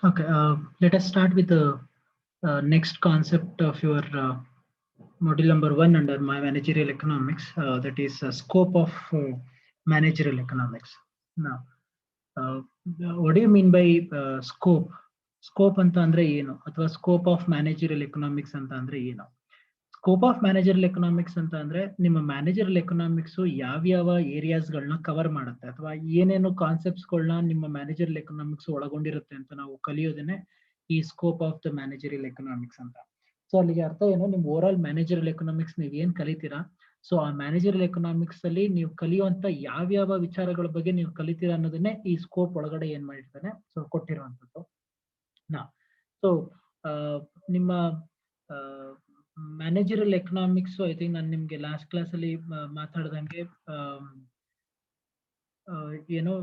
Okay, let us start with the next concept of your module number one under my managerial economics. That is scope of managerial economics. Now, uh, what do you mean by scope? Scope ಅಂತ ಅಂದ್ರೆ ಏನು, ಅಥವಾ scope of managerial economics ಅಂತ ಅಂದ್ರೆ ಏನು? Scope of managerial economics ಅಂತ ಅಂದ್ರೆ ನಿಮ್ಮ ಮ್ಯಾನೇಜರಿಯಲ್ ಎಕನಾಮಿಕ್ಸ್ ಯಾವ್ಯಾವ ಏರಿಯಾಸ್ಗಳನ್ನ ಕವರ್ ಮಾಡುತ್ತೆ, ಅಥವಾ ಏನೇನು ಕಾನ್ಸೆಪ್ಟ್ಸ್ಗಳನ್ನ ನಿಮ್ಮ ಮ್ಯಾನೇಜರಿಯಲ್ ಎಕನಾಮಿಕ್ಸ್ ಒಳಗೊಂಡಿರುತ್ತೆ ಅಂತ ನಾವು ಕಲಿಯೋದನ್ನೇ ಈ scope of the managerial economics ಅಂತ. ಸೊ ಅಲ್ಲಿಗೆ ಅರ್ಥ ಏನು, ನಿಮ್ ಓವರ್ ಆಲ್ ಮ್ಯಾನೇಜರಿಯಲ್ ಎಕನಾಮಿಕ್ಸ್ ನೀವು ಏನ್ ಕಲಿತೀರಾ, ಸೊ ಆ ಮ್ಯಾನೇಜರಿಯಲ್ ಎಕನಾಮಿಕ್ಸ್ ಅಲ್ಲಿ ನೀವು ಕಲಿಯುವಂತ ಯಾವ್ಯಾವ ವಿಚಾರಗಳ ಬಗ್ಗೆ ನೀವು ಕಲಿತೀರಾ ಅನ್ನೋದನ್ನೇ ಈ ಸ್ಕೋಪ್ ಒಳಗಡೆ ಏನ್ ಮಾಡಿರ್ತಾನೆ, ಸೊ ಕೊಟ್ಟಿರುವಂತದ್ದು. ನಾ ಸೊ ನಿಮ್ಮ ಮ್ಯಾನೇಜರಿಯಲ್ ಎಕನಾಮಿಕ್ಸ್ ಐ ಥಿಂಕ್ ನಾನು ನಿಮ್ಗೆ ಲಾಸ್ಟ್ ಕ್ಲಾಸ್ ಅಲ್ಲಿ ಮಾತಾಡ್ದಂಗೆ ಏನೋ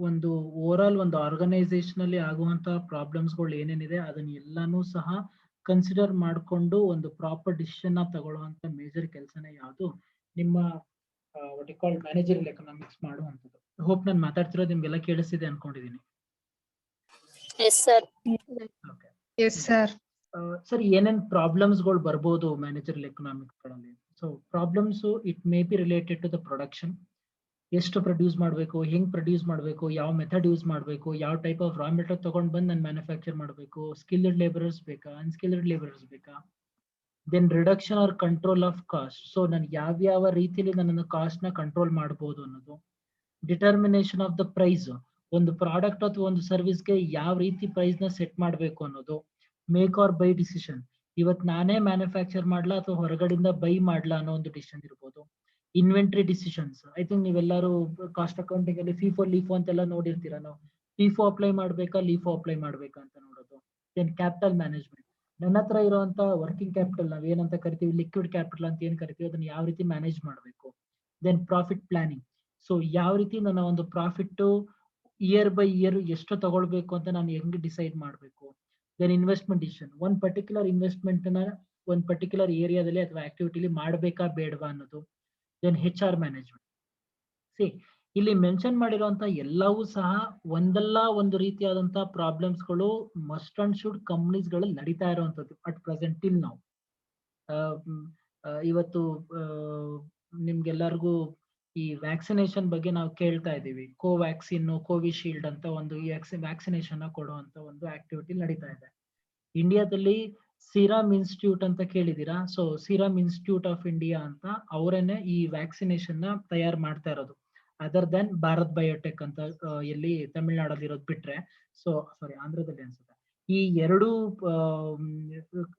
ಒಂದು ಓವರ್ ಆಲ್ ಒಂದು ಆರ್ಗನೈಸೇಷನ್ ಅಲ್ಲಿ ಆಗುವಂತ ಪ್ರಾಬ್ಲಮ್ಸ್ಗಳು ಏನೇನಿದೆ ಅದನ್ನ ಎಲ್ಲಾನು ಸಹ ಕನ್ಸಿಡರ್ ಮಾಡಿಕೊಂಡು ಒಂದು ಪ್ರಾಪರ್ ಡಿಸಿಷನ್ ತಗೊಳ್ಳುವಂತ ಮೇಜರ್ ಕೆಲಸನೇ ಯಾವುದು ನಿಮ್ಮ what you call managerial economics ಮಾಡುವಂಥದ್ದು. ಹೋಪ್ ನಾನು ಮಾತಾಡ್ತಿರೋದು ನಿಮ್ಗೆಲ್ಲ ಕೇಳಿಸ್ತಿದೆ ಅನ್ಕೊಂಡಿದೀನಿ. Yes sir. Okay, yes sir. Sir ಏನೇನ್ ಪ್ರಾಬ್ಲಮ್ಸ್ ಗಳು ಬರ್ಬೋದು ಮ್ಯಾನೇಜರಿಯಲ್ ಎಕನಾಮಿಕ್ಸ್ ಗಳಲ್ಲಿ? So problems it may be related to the production. ಎಷ್ಟು ಪ್ರೊಡ್ಯೂಸ್ ಮಾಡಬೇಕು, ಹೆಂಗ್ ಪ್ರೊಡ್ಯೂಸ್ ಮಾಡಬೇಕು, ಯಾವ ಮೆಥಡ್ ಯೂಸ್ ಮಾಡಬೇಕು, ಯಾವ ಟೈಪ್ ಆಫ್ ರಾ ಮೆಟೀರಿಯಲ್ ತಗೊಂಡ್ ಬಂದು ನಾನು ಮ್ಯಾನುಫ್ಯಾಕ್ಚರ್ ಮಾಡಬೇಕು, ಸ್ಕಿಲ್ಡ್ ಲೇಬರರ್ಸ್ ಬೇಕಾ, ಅನ್ಸ್ಕಿಲ್ಡ್ ಲೇಬರರ್ಸ್ ಬೇಕಾ, then reduction or control of cost. So ನಾನು ಯಾವ್ಯಾವ ರೀತಿಯಲ್ಲಿ ನನ್ನ ಕಾಸ್ಟ್ ನ ಕಂಟ್ರೋಲ್ ಮಾಡಬಹುದು ಅನ್ನೋದು. ಡಿಟರ್ಮಿನೇಷನ್ ಆಫ್ ದ ಪ್ರೈಸ್, ಒಂದು ಪ್ರಾಡಕ್ಟ್ ಅಥವಾ ಒಂದು ಸರ್ವಿಸ್ಗೆ ಯಾವ ರೀತಿ ಪ್ರೈಸ್ ನ ಸೆಟ್ ಮಾಡಬೇಕು ಅನ್ನೋದು. ಮೇಕ್ ಆರ್ ಬೈ ಡಿಸಿಷನ್, ಇವತ್ತು ನಾನೇ ಮ್ಯಾನುಫ್ಯಾಕ್ಚರ್ ಮಾಡ್ಲಾ ಅಥವಾ ಹೊರಗಡೆಯಿಂದ ಬೈ ಮಾಡ್ಲಾ ಅನ್ನೋ ಒಂದು ಡಿಸಿಷನ್ ಇರ್ಬೋದು. ಇನ್ವೆಂಟ್ರಿ ಡಿಸಿಷನ್ಸ್, ಐ ಥಿಂಕ್ ನೀವೆಲ್ಲರೂ ಕಾಸ್ಟ್ ಅಕೌಂಟಿಂಗ್ ಅಲ್ಲಿ ಫೀಫೋ ಲೀಫೋ ಅಂತೆಲ್ಲ ನೋಡಿರ್ತೀರಾ. ನಾವು ಫೀಫೋ ಅಪ್ಲೈ ಮಾಡ್ಬೇಕಾ ಲೀಫೋ ಅಪ್ಲೈ ಮಾಡ್ಬೇಕಾ ಅಂತ ನೋಡೋದು. ದೆನ್ ಕ್ಯಾಪಿಟಲ್ ಮ್ಯಾನೇಜ್ಮೆಂಟ್, ನನ್ನ ಹತ್ರ ಇರುವಂತ ವರ್ಕಿಂಗ್ ಕ್ಯಾಪಿಟಲ್ ನಾವ್ ಏನಂತ ಕರಿತೀವಿ, ಲಿಕ್ವಿಡ್ ಕ್ಯಾಪಿಟಲ್ ಅಂತ ಏನ್ ಕರಿತೀವಿ, ಅದನ್ನ ಯಾವ ರೀತಿ ಮ್ಯಾನೇಜ್ ಮಾಡಬೇಕು. ದೆನ್ ಪ್ರಾಫಿಟ್ ಪ್ಲಾನಿಂಗ್, ಸೊ ಯಾವ ರೀತಿ ನನ್ನ ಒಂದು ಪ್ರಾಫಿಟ್ ಇಯರ್ ಬೈ ಇಯರ್ ಎಷ್ಟು ತಗೊಳ್ಬೇಕು ಅಂತ ನಾನು ಹೆಂಗ್ ಡಿಸೈಡ್ ಮಾಡಬೇಕು. ದೆನ್ ಇನ್ವೆಸ್ಟ್ಮೆಂಟ್ ಡಿಸಿಷನ್, ಒಂದ್ ಪರ್ಟಿಕ್ಯುಲರ್ ಇನ್ವೆಸ್ಟ್ಮೆಂಟ್ ನ ಒಂದ್ ಪರ್ಟಿಕ್ಯುಲರ್ ಏರಿಯಾದಲ್ಲಿ ಅಥವಾ ಆಕ್ಟಿವಿಟಿಲಿ ಮಾಡ್ಬೇಕಾ ಬೇಡವಾ ಅನ್ನೋದು. Then H R management. See, ಇಲ್ಲಿ ಮೆನ್ಷನ್ ಮಾಡಿರುವಂತ ಎಲ್ಲವೂ ಸಹ ಒಂದಲ್ಲ ಒಂದು ರೀತಿಯಾದಂತಹ ಪ್ರಾಬ್ಲಮ್ಸ್ ಗಳು ಮಸ್ಟ್ ಅಂಡ್ ಶುಡ್ ಕಂಪನೀಸ್ ಗಳಲ್ಲಿ ನಡೀತಾ ಇರುವಂತದ್ದು ಅಟ್ ಪ್ರೆಸೆಂಟ್ ಟಿಲ್ ನಾವು. ಇವತ್ತು ನಿಮ್ಗೆಲ್ಲರಿಗೂ ಈ ವ್ಯಾಕ್ಸಿನೇಷನ್ ಬಗ್ಗೆ ನಾವು ಕೇಳ್ತಾ ಇದ್ದೀವಿ. ಕೋವ್ಯಾಕ್ಸಿನ್, ಕೋವಿಶೀಲ್ಡ್ ಅಂತ ಒಂದು ವ್ಯಾಕ್ಸಿನೇಷನ್ ಕೊಡುವಂತ ಒಂದು ಆಕ್ಟಿವಿಟಿ ನಡೀತಾ ಇದೆ ಇಂಡಿಯಾದಲ್ಲಿ. ಸೀರಮ್ ಇನ್ಸ್ಟಿಟ್ಯೂಟ್ ಅಂತ ಕೇಳಿದೀರಾ? So serum institute of India ಅಂತ ಅವರೇನೆ ಈ ವ್ಯಾಕ್ಸಿನೇಷನ್ ನ ತಯಾರು ಮಾಡ್ತಾ ಇರೋದು, ಅದರ್ ದೆನ್ ಭಾರತ್ ಬಯೋಟೆಕ್ ಅಂತ ಎಲ್ಲಿ ತಮಿಳ್ನಾಡಲ್ಲಿ ಇರೋದು ಬಿಟ್ರೆ. ಸೊ ಸಾರಿ, ಆಂಧ್ರದಲ್ಲಿ ಅನ್ಸುತ್ತೆ. ಈ ಎರಡು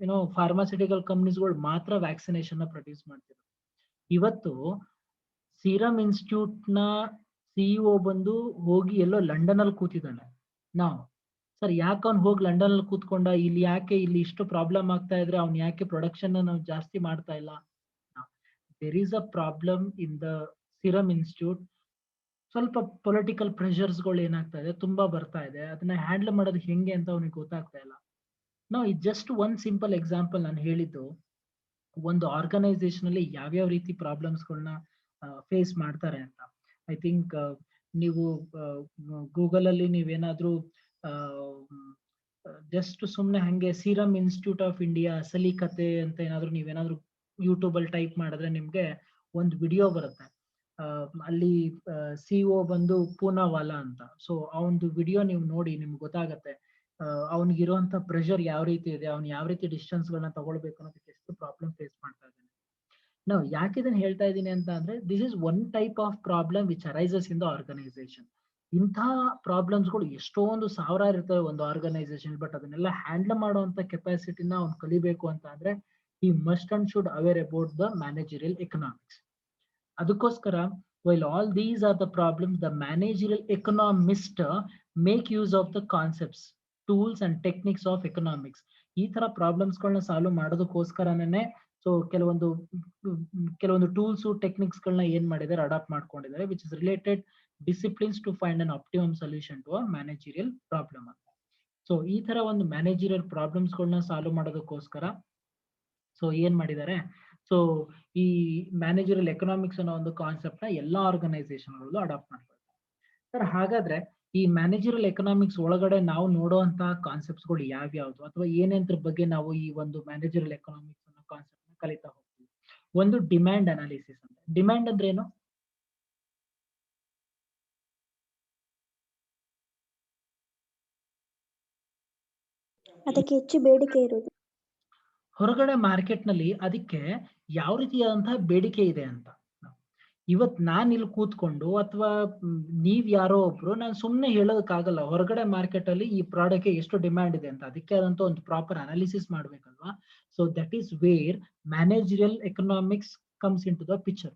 ಏನೋ ಫಾರ್ಮಾಸ್ಯೂಟಿಕಲ್ ಕಂಪನೀಸ್ಗಳು ಮಾತ್ರ ವ್ಯಾಕ್ಸಿನೇಷನ್ ನ ಪ್ರೊಡ್ಯೂಸ್ ಮಾಡ್ತಿರೋದು. ಇವತ್ತು ಸೀರಮ್ ಇನ್ಸ್ಟಿಟ್ಯೂಟ್ ನ ಸಿಇಒ ಬಂದು ಹೋಗಿ ಎಲ್ಲೋ ಲಂಡನ್ ಅಲ್ಲಿ ಕೂತಿದ್ದಾನೆ. ನಾವು ಸರ್ ಯಾಕೆ ಅವ್ನು ಹೋಗಿ ಲಂಡನ್ ಅಲ್ಲಿ ಕೂತ್ಕೊಂಡ, ಇಲ್ಲಿ ಯಾಕೆ ಇಲ್ಲಿ ಇಷ್ಟು ಪ್ರಾಬ್ಲಮ್ ಆಗ್ತಾ ಇದ್ರೆ ಅವ್ನು ಯಾಕೆ ಪ್ರೊಡಕ್ಷನ್ ನಾವು ಜಾಸ್ತಿ ಮಾಡ್ತಾ ಇಲ್ಲ? There is a problem in the Serum Institute. ಸ್ವಲ್ಪ ಪೊಲಿಟಿಕಲ್ ಪ್ರೆಷರ್ಸ್ ಗಳು ಏನಾಗ್ತಾ ಇದೆ, ತುಂಬಾ ಬರ್ತಾ ಇದೆ. ಅದನ್ನ ಹ್ಯಾಂಡಲ್ ಮಾಡೋದು ಹೆಂಗೆ ಅಂತ ಅವ್ನಿಗೆ ಗೊತ್ತಾಗ್ತಾ ಇಲ್ಲ. ನಾವು ಇದು ಜಸ್ಟ್ ಒಂದ್ ಸಿಂಪಲ್ ಎಕ್ಸಾಂಪಲ್ ನಾನು ಹೇಳಿದ್ದು. ಒಂದು ಆರ್ಗನೈಸೇಷನ್ ಅಲ್ಲಿ ಯಾವ್ಯಾವ ರೀತಿ ಪ್ರಾಬ್ಲಮ್ಸ್ ಗಳನ್ನ ಫೇಸ್ ಮಾಡ್ತಾರೆ ಅಂತ. ಐ ಥಿಂಕ್ ನೀವು ಗೂಗಲ್ ಅಲ್ಲಿ ನೀವೇನಾದ್ರೂ ಜಸ್ಟ್ ಸುಮ್ನೆ ಹಂಗೆ ಸೀರಮ್ ಇನ್ಸ್ಟಿಟ್ಯೂಟ್ ಆಫ್ ಇಂಡಿಯಾ ಅಸಲಿ ಕತೆ ಅಂತ ಏನಾದ್ರು ನೀವೇನಾದ್ರೂ ಯೂಟ್ಯೂಬ್ ಅಲ್ಲಿ ಟೈಪ್ ಮಾಡಿದ್ರೆ ನಿಮ್ಗೆ ಒಂದು ವಿಡಿಯೋ ಬರುತ್ತೆ. ಅಲ್ಲಿ ಸಿಇಒ ಬಂದು ಪೂನಾವಾಲಾ ಅಂತ. ಸೊ ಅವನದು ವಿಡಿಯೋ ನೀವು ನೋಡಿ ನಿಮ್ಗೆ ಗೊತ್ತಾಗತ್ತೆ ಅವನಿಗಿರುವಂತ ಪ್ರೆಷರ್ ಯಾವ ರೀತಿ ಇದೆ, ಅವ್ನು ಯಾವ ರೀತಿ ಡಿಸಿಷನ್ಸ್ ಗಳನ್ನ ತಗೊಳ್ಬೇಕು ಅನ್ನೋದಕ್ಕೆ ಎಷ್ಟು ಪ್ರಾಬ್ಲಮ್ ಫೇಸ್ ಮಾಡ್ತಾ ಇದ್ದಾನೆ. ನಾವು ಯಾಕೆ ಇದನ್ನ ಹೇಳ್ತಾ ಇದ್ದೀನಿ ಅಂತ ಅಂದ್ರೆ, this is one type of problem which arises in the organisation. ಇಂಥ ಪ್ರಾಬ್ಲಮ್ಸ್ ಗಳು ಎಷ್ಟೊಂದು ಸಾವಿರಾರು ಇರ್ತವೆ ಒಂದು ಆರ್ಗನೈಸೇಷನ್, ಬಟ್ ಅದನ್ನೆಲ್ಲ ಹ್ಯಾಂಡಲ್ ಮಾಡುವಂತ ಕೆಪಾಸಿಟಿನ ಅವ್ನು ಕಲಿಬೇಕು ಅಂತ ಅಂದ್ರೆ he must and should aware about the managerial economics. ಅದಕ್ಕೋಸ್ಕರ while all these are the problems, the managerial economist make use of the concepts, tools and techniques of economics. ಈ ತರ problems ಗಳನ್ನ ಸಾಲ್ವ್ ಮಾಡೋದಕ್ಕೋಸ್ಕರನೇ ಸೊ ಕೆಲವೊಂದು tools techniques ಗಳನ್ನ ಏನ್ ಮಾಡಿದ್ದಾರೆ, adapt ಮಾಡ್ಕೊಂಡಿದ್ದಾರೆ, which is related disciplines to find an optimum solution to a managerial problem ಅಂತ. ಸೊ ಈ ತರ ಒಂದು ಮ್ಯಾನೇಜರಿಯಲ್ ಪ್ರಾಬ್ಲಮ್ಸ್ ಗಳನ್ನ ಸಾಲ್ವ್ ಮಾಡೋದಕ್ಕೋಸ್ಕರ ಸೊ ಏನ್ ಮಾಡಿದ್ದಾರೆ, ಸೊ ಈ ಮ್ಯಾನೇಜರಿಯಲ್ ಎಕನಾಮಿಕ್ಸ್ ಅನ್ನೋ ಒಂದು ಕಾನ್ಸೆಪ್ಟ್ ನ ಎಲ್ಲಾ ಆರ್ಗನೈಸೇಷನ್ ಗಳು ಅಡಾಪ್ಟ್ ಮಾಡ್ಕೊಳ್ತಾರೆ. ಸರ್ ಹಾಗಾದ್ರೆ ಈ ಮ್ಯಾನೇಜರಲ್ ಎಕನಾಮಿಕ್ಸ್ ಒಳಗಡೆ ನಾವು ನೋಡುವಂತ ಕಾನ್ಸೆಪ್ಟ್ಸ್ ಗಳು ಯಾವ್ಯಾವ್ದು ಅಥವಾ ಏನೇಂದ್ರ ಬಗ್ಗೆ ನಾವು ಈ ಒಂದು ಮ್ಯಾನೇಜರಲ್ ಎಕನಾಮಿಕ್ಸ್ ಅನ್ನೋ ಕಾನ್ಸೆಪ್ಟ್ ಕಲಿತಾ ಹೋಗ್ತೀವಿ. ಒಂದು ಡಿಮ್ಯಾಂಡ್ ಅನಾಲಿಸಿಸ್ ಅಂತ. ಡಿಮ್ಯಾಂಡ್ ಅಂದ್ರೆ ಏನು? ಅದಕ್ಕೆ ಹೆಚ್ಚು ಬೇಡಿಕೆ ಇರುವುದು. ಹೊರಗಡೆ ಮಾರ್ಕೆಟ್ ನಲ್ಲಿ ಅದಕ್ಕೆ ಯಾವ ರೀತಿಯಾದಂತಹ ಬೇಡಿಕೆ ಇದೆ ಅಂತ. ಇವತ್ ನಾನ್ ಇಲ್ಲಿ ಕೂತ್ಕೊಂಡು ಅಥವಾ ನೀವ್ ಯಾರೋ ಒಬ್ರು ನಾನು ಸುಮ್ನೆ ಹೇಳೋದಕ್ಕಾಗಲ್ಲ ಹೊರಗಡೆ ಮಾರ್ಕೆಟ್ ಅಲ್ಲಿ ಈ ಪ್ರಾಡಕ್ಟ್ ಎಷ್ಟು ಡಿಮ್ಯಾಂಡ್ ಇದೆ ಅಂತ. ಅದಕ್ಕೆ ಆದಂತ ಒಂದು ಪ್ರಾಪರ್ ಅನಾಲಿಸಿಸ್ ಮಾಡ್ಬೇಕಲ್ವಾ. So that is where managerial economics comes into the picture.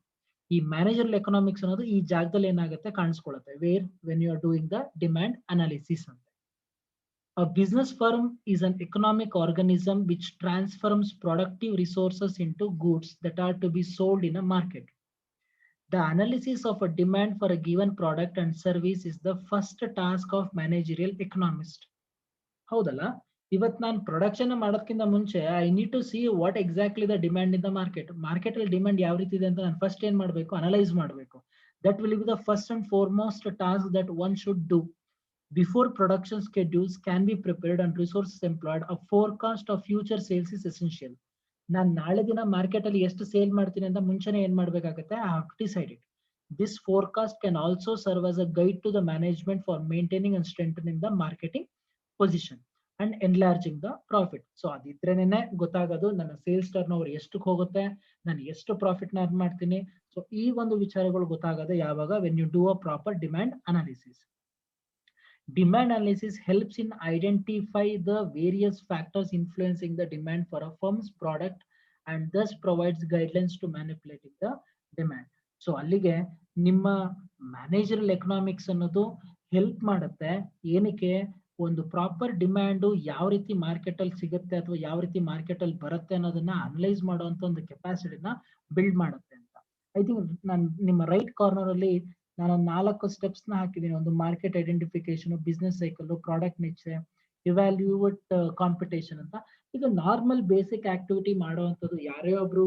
ಈ ಮ್ಯಾನೇಜರಲ್ ಎಕನಾಮಿಕ್ಸ್ ಅನ್ನೋದು ಈ ಜಾಗದಲ್ಲಿ ಏನಾಗುತ್ತೆ ಕಾಣಿಸ್ಕೊಳ್ಳುತ್ತೆ. Where when you are doing the demand analysis ಅಂತ. A business firm is an economic organism which transforms productive resources into goods that are to be sold in a market. The analysis of a demand for a given product and service is the first task of managerial economist. ಹೌದಲ್ಲ? ಇವತ್ತು ನಾನು production ಮಾಡೋದಕ್ಕಿಂತ ಮುಂಚೆ I need to see what exactly the demand in the market. Market ಅಲ್ಲಿ demand ಯಾವ ರೀತಿ ಇದೆ ಅಂತ ನಾನು ಫಸ್ಟ್ ಏನ್ ಮಾಡಬೇಕು? ಅನಲೈಸ್ ಮಾಡಬೇಕು. That will be the first and foremost task that one should do. Before production schedules can be prepared and resources employed, a forecast of future sales is essential. ನಾನು ನಾಳೆ ದಿನ ಮಾರ್ಕೆಟ್ ಅಲ್ಲಿ ಎಷ್ಟು sale ಮಾಡ್ತೀನಿ ಅಂತ ಮುಂಚೆನೆ ಏನ್ ಮಾಡ್ಬೇಕಾಗುತ್ತೆ? I have to decide it. This forecast can also serve as a guide to the management for maintaining and strengthening the marketing position and enlarging the profit. So ಅದಿದ್ರೇನೆ ಗೊತ್ತಾಗೋದು ನನ್ನ ಸೇಲ್ಸ್ ಟರ್ನ್ ಓವರ್ ಎಷ್ಟಕ್ಕೆ ಹೋಗುತ್ತೆ, ನಾನು ಎಷ್ಟು profit ನ earn ಮಾಡ್ತೀನಿ. So ಈ ಒಂದು ವಿಚಾರಗಳು ಗೊತ್ತಾಗೋದು ಯಾವಾಗ? when you do a proper demand analysis. Demand analysis helps in identify the various factors influencing the demand for a firm's product and thus provides guidelines to manipulating the demand. So ಅಲ್ಲಿಗೆ ನಿಮ್ಮ managerial economics ಅನ್ನೋದು help ಮಾಡುತ್ತೆ. ಏನಕ್ಕೆ? ಒಂದು proper demand ಯಾವ ರೀತಿ market ಅಲ್ಲಿ ಸಿಗುತ್ತೆ ಅಥವಾ ಯಾವ ರೀತಿ ಮಾರ್ಕೆಟ್ ಅಲ್ಲಿ ಬರುತ್ತೆ ಅನ್ನೋದನ್ನ ಅನಲೈಸ್ ಮಾಡುವಂತ ಒಂದು ಕೆಪಾಸಿಟಿನ ಬಿಲ್ಡ್ ಮಾಡುತ್ತೆ ಅಂತ. ಐ ಥಿಂಕ್ ನಾನು ನಿಮ್ಮ ರೈಟ್ ಕಾರ್ನರ್ ಅಲ್ಲಿ ನಾನು 4 ಸ್ಟೆಪ್ಸ್ ನ ಹಾಕಿದ್ದೀನಿ. ಒಂದು market identification, business cycle, product niche, evaluate competition ಅಂತ. ಇದು ನಾರ್ಮಲ್ ಬೇಸಿಕ್ ಆಕ್ಟಿವಿಟಿ ಮಾಡುವಂಥದ್ದು. ಯಾರೇ ಒಬ್ರು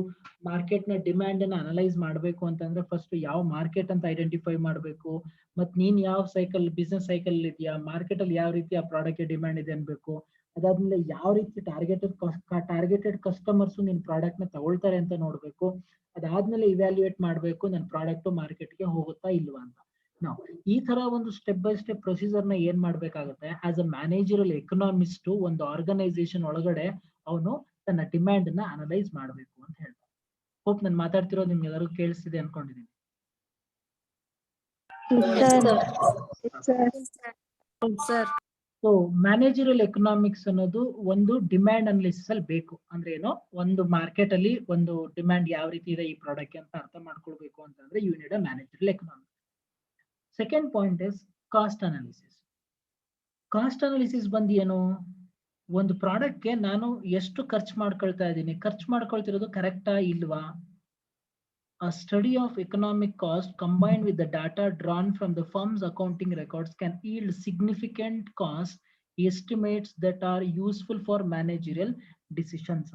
ಮಾರ್ಕೆಟ್ ನ ಡಿಮ್ಯಾಂಡ್ ಅನ್ನ ಅನಲೈಸ್ ಮಾಡಬೇಕು ಅಂತಂದ್ರೆ ಫಸ್ಟ್ ಯಾವ ಮಾರ್ಕೆಟ್ ಅಂತ ಐಡೆಂಟಿಫೈ ಮಾಡಬೇಕು, ಮತ್ ನೀನ್ ಯಾವ ಸೈಕಲ್ ಬಿಸ್ನೆಸ್ ಸೈಕಲ್ ಇದೆಯಾ, ಮಾರ್ಕೆಟ್ ಅಲ್ಲಿ ಯಾವ ರೀತಿ ಆ ಪ್ರಾಡಕ್ಟ್ ಡಿಮ್ಯಾಂಡ್ ಇದೆ ಅನ್ಬೇಕು. ಅದಾದ್ಮೇಲೆ ಯಾವ ರೀತಿ ಟಾರ್ಗೆಟೆಡ್ ಕಸ್ಟಮರ್ಸ್ ನಿನ್ ಪ್ರಾಡಕ್ಟ್ ನ ತಗೊಳ್ತಾರೆ ಅಂತ ನೋಡ್ಬೇಕು. ಅದಾದ್ಮೇಲೆ ಇವ್ಯಾಲ್ಯೂಯೇಟ್ ಮಾಡ್ಬೇಕು ನನ್ನ ಪ್ರಾಡಕ್ಟ್ ಮಾರ್ಕೆಟ್ಗೆ ಹೋಗುತ್ತಾ ಇಲ್ವಾ ಅಂತ. ನಾವು ಈ ತರ ಒಂದು ಸ್ಟೆಪ್ ಬೈ ಸ್ಟೆಪ್ ಪ್ರೊಸೀಜರ್ ನ ಏನ್ ಮಾಡ್ಬೇಕಾಗುತ್ತೆ? ಆಸ್ ಅ ಮ್ಯಾನೇಜರಲ್ ಎಕನಾಮಿಸ್ಟ್ ಒಂದು ಆರ್ಗನೈಸೇಷನ್ ಒಳಗಡೆ ಅವನು ತನ್ನ ಡಿಮ್ಯಾಂಡ್ ನ ಅನಲೈಸ್ ಮಾಡ್ಬೇಕು ಅಂತ ಹೇಳ್ತಾರೆ. ಹೋಪ್ ನಾನು ಮಾತಾಡ್ತಿರೋದು ನಿಮ್ಗೆ ಎಲ್ಲರಿಗೂ ಕೇಳಿಸ್ತಿದೆ ಅನ್ಕೊಂಡಿದ್ದೀನಿ. ಸೊ ಮ್ಯಾನೇಜರಲ್ ಎಕನಾಮಿಕ್ಸ್ ಅನ್ನೋದು ಒಂದು ಡಿಮ್ಯಾಂಡ್ ಅನಾಲಿಸಿಸ್ ಅಲ್ಲಿ ಬೇಕು. ಅಂದ್ರೆ ಏನೋ ಒಂದು ಮಾರ್ಕೆಟ್ ಅಲ್ಲಿ ಒಂದು ಡಿಮ್ಯಾಂಡ್ ಯಾವ ರೀತಿ ಇದೆ ಈ ಪ್ರಾಡಕ್ಟ್ ಅಂತ ಅರ್ಥ ಮಾಡ್ಕೊಳ್ಬೇಕು ಅಂತಂದ್ರೆ you need a managerial economics. Second point is cost analysis. Cost analysis ಬಂದು ಏನು? ಒಂದು ಪ್ರಾಡಕ್ಟ್ಗೆ ನಾನು ಎಷ್ಟು ಖರ್ಚು ಮಾಡ್ಕೊಳ್ತಾ ಇದ್ದೀನಿ, ಖರ್ಚು ಮಾಡ್ಕೊಳ್ತಿರೋದು ಕರೆಕ್ಟಾ ಇಲ್ವಾ? A study of economic cost combined with the data drawn from the firm's accounting records can yield significant cost estimates that are useful for managerial decisions.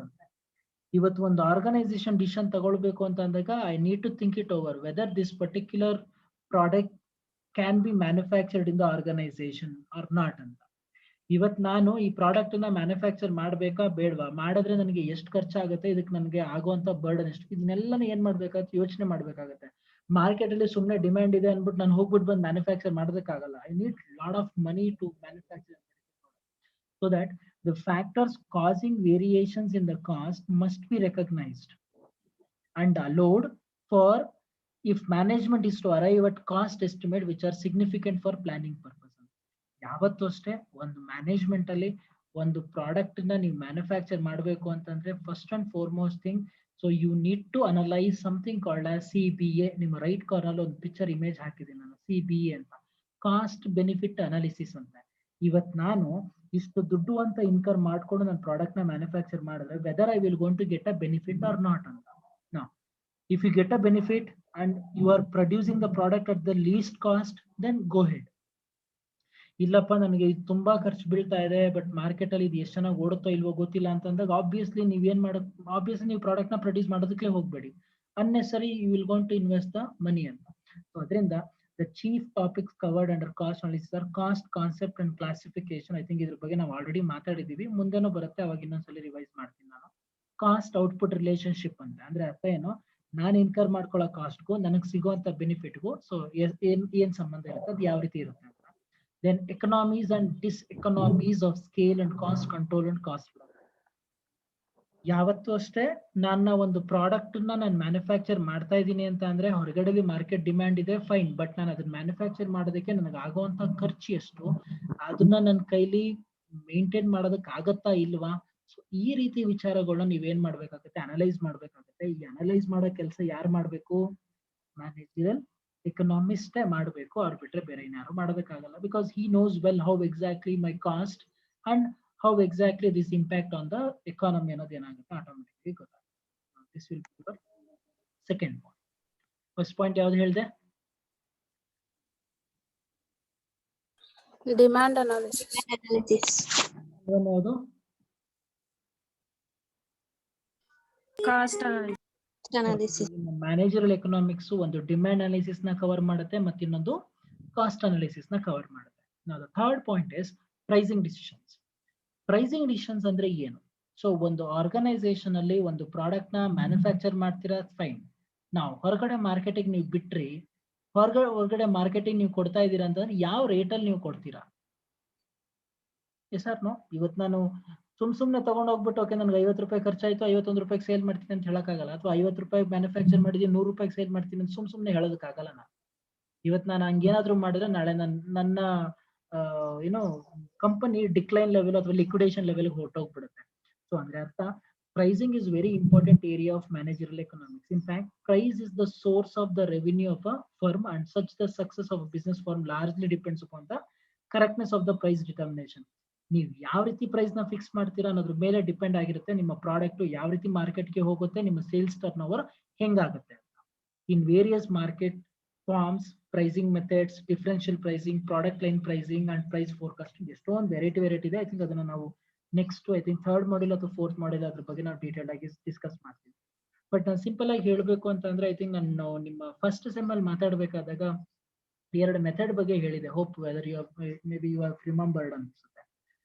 ಇವತ್ತು ಒಂದು ಆರ್ಗನೈಸೇಷನ್ ಡಿಸಿಷನ್ ತಗೊಳ್ಬೇಕು ಅಂತ ಅಂದಾಗ I need to think it over whether this particular product can be manufactured in the organisation or not ಅಂತ. ಇವತ್ತು ನಾನು ಈ product ನ ಮ್ಯಾನುಫ್ಯಾಕ್ಚರ್ ಮಾಡ್ಬೇಕಾ ಬೇಡವಾ, ಮಾಡಿದ್ರೆ ನನಗೆ ಎಷ್ಟು ಖರ್ಚಾಗುತ್ತೆ, ಇದಕ್ಕೆ ನನಗೆ ಆಗುವಂತ ಬರ್ಡನ್ ಎಷ್ಟು, ಇದನ್ನೆಲ್ಲ ಏನ್ ಮಾಡ್ಬೇಕಾಗುತ್ತೆ? ಯೋಚನೆ ಮಾಡ್ಬೇಕಾಗತ್ತೆ. ಮಾರ್ಕೆಟ್ ಅಲ್ಲಿ ಸುಮ್ಮನೆ ಡಿಮ್ಯಾಂಡ್ ಇದೆ ಅನ್ಬಿಟ್ಟು ನಾನು ಹೋಗ್ಬಿಟ್ಟು ಬಂದು ಮ್ಯಾನುಫ್ಯಾಕ್ಚರ್ ಮಾಡೋದಕ್ಕಾಗಲ್ಲ. I need lot of money to manufacture. So that the factors causing variations in the cost must be recognised and allowed for if management is to arrive at cost estimate which are significant for planning purpose. ಯಾವತ್ತೂ ಅಷ್ಟೇ ಒಂದು management ಅಲ್ಲಿ ಒಂದು product ನ ನೀವು manufacture ಮಾಡಬೇಕು ಅಂತಂದ್ರೆ first and foremost thing, so you need to analyse something called as CBA. ನಿಮ್ಮ ರೈಟ್ ಕಾರ್ನರ್ ಒಂದು ಪಿಕ್ಚರ್ ಇಮೇಜ್ ಹಾಕಿದ್ದೀನಿ ನಾನು, CBA ಅಂತ, ಕಾಸ್ಟ್ ಬೆನಿಫಿಟ್ ಅನಾಲಿಸಿಸ್ ಅಂತ. ಇವತ್ತು ನಾನು ಇಷ್ಟು ದುಡ್ಡು ಅಂತ ಇನ್ಕರ್ ಮಾಡ್ಕೊಂಡು ನನ್ನ ಪ್ರಾಡಕ್ಟ್ ನ ಮ್ಯಾನುಫ್ಯಾಕ್ಚರ್ ಮಾಡಿದ್ರೆ whether I will going to get a benefit or not ಅಂತ. ನಾ if you get a benefit and you are producing the product at the least cost, then go head. ಇಲ್ಲಪ್ಪ ನನಗೆ ಇದು ತುಂಬಾ ಖರ್ಚು ಬೀಳ್ತಾ ಇದೆ ಬಟ್ ಮಾರ್ಕೆಟ್ ಅಲ್ಲಿ ಇದು ಎಷ್ಟು ಚೆನ್ನಾಗಿ ಓಡುತ್ತೋ ಇಲ್ವೋ ಗೊತ್ತಿಲ್ಲ ಅಂತಂದಾಗ ಆಬ್ವಿಯಸ್ಲಿ ನೀವೇನ್ ನೀವು ಪ್ರಾಡಕ್ಟ್ ನ ಪ್ರೊಡ್ಯೂಸ್ ಮಾಡೋದಕ್ಕೆ ಹೋಗ್ಬೇಡಿ. Unnecessary you will going to invest the money ಅಂತ. ಸೊ ಅದರಿಂದ The chief topics covered under cost analysis are cost, concept and classification. I think ಇದ್ರ ಬಗ್ಗೆ ನಾವು ಆಲ್ರೆಡಿ ಮಾತಾಡಿದೀವಿ, ಮುಂದೆನೂ ಬರುತ್ತೆ, ಅವಾಗ ಇನ್ನೊಂದ್ಸಲಿ ರಿವೈಸ್ ಮಾಡ್ತೀನಿ ನಾನು. ಕಾಸ್ಟ್ ಔಟ್ಪುಟ್ ರಿಲೇಶನ್ಶಿಪ್ ಅಂತ ಅಂದ್ರೆ ಅರ್ಥ ಏನು, ನಾನು ಇನ್ಕರ್ ಮಾಡ್ಕೊಳ್ಳೋ ಕಾಸ್ಟ್ಗೂ ನನಗೆ ಸಿಗುವಂತ ಬೆನಿಫಿಟ್ಗೂ ಸೊ ಏನ್ ಸಂಬಂಧ ಇರುತ್ತೆ, ಅದು ಯಾವ ರೀತಿ ಇರುತ್ತೆ ಅಂತ. Then economies and diseconomies of scale and cost control and cost. ಯಾವತ್ತೂ ಅಷ್ಟೇ ನನ್ನ ಒಂದು ಪ್ರಾಡಕ್ಟ್ ನಾನು ಮ್ಯಾನುಫ್ಯಾಕ್ಚರ್ ಮಾಡ್ತಾ ಇದ್ದೀನಿ ಅಂತ ಅಂದ್ರೆ ಹೊರಗಡೆಲಿ ಮಾರ್ಕೆಟ್ ಡಿಮ್ಯಾಂಡ್ ಇದೆ, ಫೈನ್, ಬಟ್ ನಾನು ಅದನ್ನ ಮ್ಯಾನುಫ್ಯಾಕ್ಚರ್ ಮಾಡೋದಕ್ಕೆ ನನಗೆ ಆಗುವಂತ ಖರ್ಚು ಎಷ್ಟು, ಅದನ್ನ ನನ್ನ ಕೈಲಿ ಮೇಂಟೈನ್ ಮಾಡೋದಕ್ಕೆ ಆಗತ್ತಾ ಇಲ್ವಾ. ಸೊ ಈ ರೀತಿ ವಿಚಾರಗಳನ್ನ ನೀವೇನ್ ಮಾಡ್ಬೇಕಾಗುತ್ತೆ, ಅನಲೈಸ್ ಮಾಡ್ಬೇಕಾಗುತ್ತೆ. ಈ ಅನಲೈಸ್ ಮಾಡೋ ಕೆಲಸ ಯಾರು ಮಾಡ್ಬೇಕು, ಮ್ಯಾನೇಜರಲ್ ಎಕನಾಮಿಸ್ಟೇ ಮಾಡ್ಬೇಕು, ಅವ್ರು ಬಿಟ್ರೆ ಬೇರೆ ಇನ್ಯಾರು ಮಾಡೋದಕ್ಕಾಗಲ್ಲ. Because he knows well how exactly my cost and how exactly this impact on the economy ಅನ್ನೋದು ಏನಾಗುತ್ತೆ ಆಟೋಮೆಟಿಕ್ಲಿ ಗೊತ್ತಾಗುತ್ತೆ. This will be the second point. First point ಯಾವ್ದು ಹೇಳಿದೆ? Demand analysis. ಯಾವುದು? Cost analysis. ಮ್ಯಾನೇಜರಲ್ ಎಕನಾಮಿಕ್ಸ್ ಒಂದು demand analysis ನ cover ಮಾಡುತ್ತೆ, ಮತ್ತೆ ಇನ್ನೊಂದು ಕಾಸ್ಟ್ ಅನಾಲಿಸಿಸ್ ನ ಕವರ್ ಮಾಡುತ್ತೆ. Now the third point is pricing decisions. Pricing decisions ಅಂದ್ರೆ ಏನು? ಸೊ ಒಂದು ಆರ್ಗನೈಸೇಷನ್ ಅಲ್ಲಿ ಒಂದು ಪ್ರಾಡಕ್ಟ್ ನ ಮ್ಯಾನುಫ್ಯಾಕ್ಚರ್ ಮಾಡ್ತೀರಾ, ಫೈನ್. ನಾವು ಹೊರಗಡೆ ಮಾರ್ಕೆಟಿಂಗ್ ನೀವು ಬಿಟ್ರಿ, ಹೊರಗಡೆ ಮಾರ್ಕೆಟಿಂಗ್ ನೀವು ಕೊಡ್ತಾ ಇದ್ದೀರಾ ಅಂತಂದ್ರೆ ಯಾವ ರೇಟ್ ಅಲ್ಲಿ ನೀವು ಕೊಡ್ತೀರಾ? Yes or no? ಇವತ್ತು ನಾನು ಸುಮ್ನೆ ತಗೊಂಡ್ ಹೋಗ್ಬಿಟ್ಟು ಓಕೆ ನನಗೆ 50 ರೂಪಾಯಿ ಖರ್ಚಾಯ್ತು, 51 ರೂಪಾಯಿ ಸೇಲ್ ಮಾಡ್ತೀನಿ ಅಂತ ಹೇಳಕ್ಕಾಗಲ್ಲ. ಅಥವಾ 50 ರೂಪಾಯಿ ಮ್ಯಾನುಫ್ಯಾಕ್ಚರ್ ಮಾಡಿದೀನಿ 100 ರೂಪಾಯಿ ಸೇಲ್ ಮಾಡ್ತೀನಿ ಅಂತ ಸುಮ್ನೆ ಹೇಳೋದಕ್ಕಾಗಲ್ಲ. ನಾನು ಇವತ್ತು ನಾನು ಹಂಗೇನಾದ್ರೂ ಮಾಡಿದ್ರೆ ನಾಳೆ ನನ್ನ ಏನೋ ಕಂಪನಿ ಡಿಕ್ಲೈನ್ ಲೆವೆಲ್ ಅಥವಾ ಲಿಕ್ವಿಡೇಷನ್ ಲೆವೆಲ್ ಹೊರಟೋಗ್ಬಿಡುತ್ತೆ. ಸೊ ಅಂದ್ರೆ ಅರ್ಥ, pricing is very important area of managerial economics. In fact price is the source of the revenue of a firm and such the success of business firm largely depends upon the correctness of the price determination. ನೀವು ಯಾವ ರೀತಿ price ನ fix ಮಾಡ್ತೀರಾ ಅನ್ನೋದ್ರ ಮೇಲೆ depend ಆಗಿರುತ್ತೆ ನಿಮ್ಮ product ಯಾವ ರೀತಿ ಮಾರ್ಕೆಟ್ಗೆ ಹೋಗುತ್ತೆ, ನಿಮ್ಮ ಸೇಲ್ಸ್ ಟರ್ನ್ ಓವರ್ ಹೆಂಗಾಗುತ್ತೆ ಅಂತ. In various market forms, pricing methods, differential pricing, product line pricing and price forecasting, ಎಷ್ಟೊಂದು ವೆರೈಟಿ ಇದೆ. ಐ ಥಿಂಕ್ ಅದನ್ನ ನಾವು next I think third module ಅಥವಾ ಫೋರ್ತ್ ಮಾಡ್ಯೂಲ್ ಅದ್ರ ಬಗ್ಗೆ ನಾವು ಡೀಟೇಲ್ ಆಗಿ ಡಿಸ್ಕಸ್ ಮಾಡ್ತೀವಿ. ಬಟ್ ನಾನು ಸಿಂಪಲ್ ಆಗಿ ಹೇಳಬೇಕು ಅಂತಂದ್ರೆ ಐ ಥಿಂಕ್ ನಾನು ನಿಮ್ಮ ಫಸ್ಟ್ ಸೆಮ್ ಅಲ್ಲಿ ಮಾತಾಡಬೇಕಾದಾಗ 2 ಮೆಥಡ್ ಬಗ್ಗೆ ಹೇಳಿದೆ. Hope whether you may be you have remembered ಅನ್ಸುತ್ತೆ.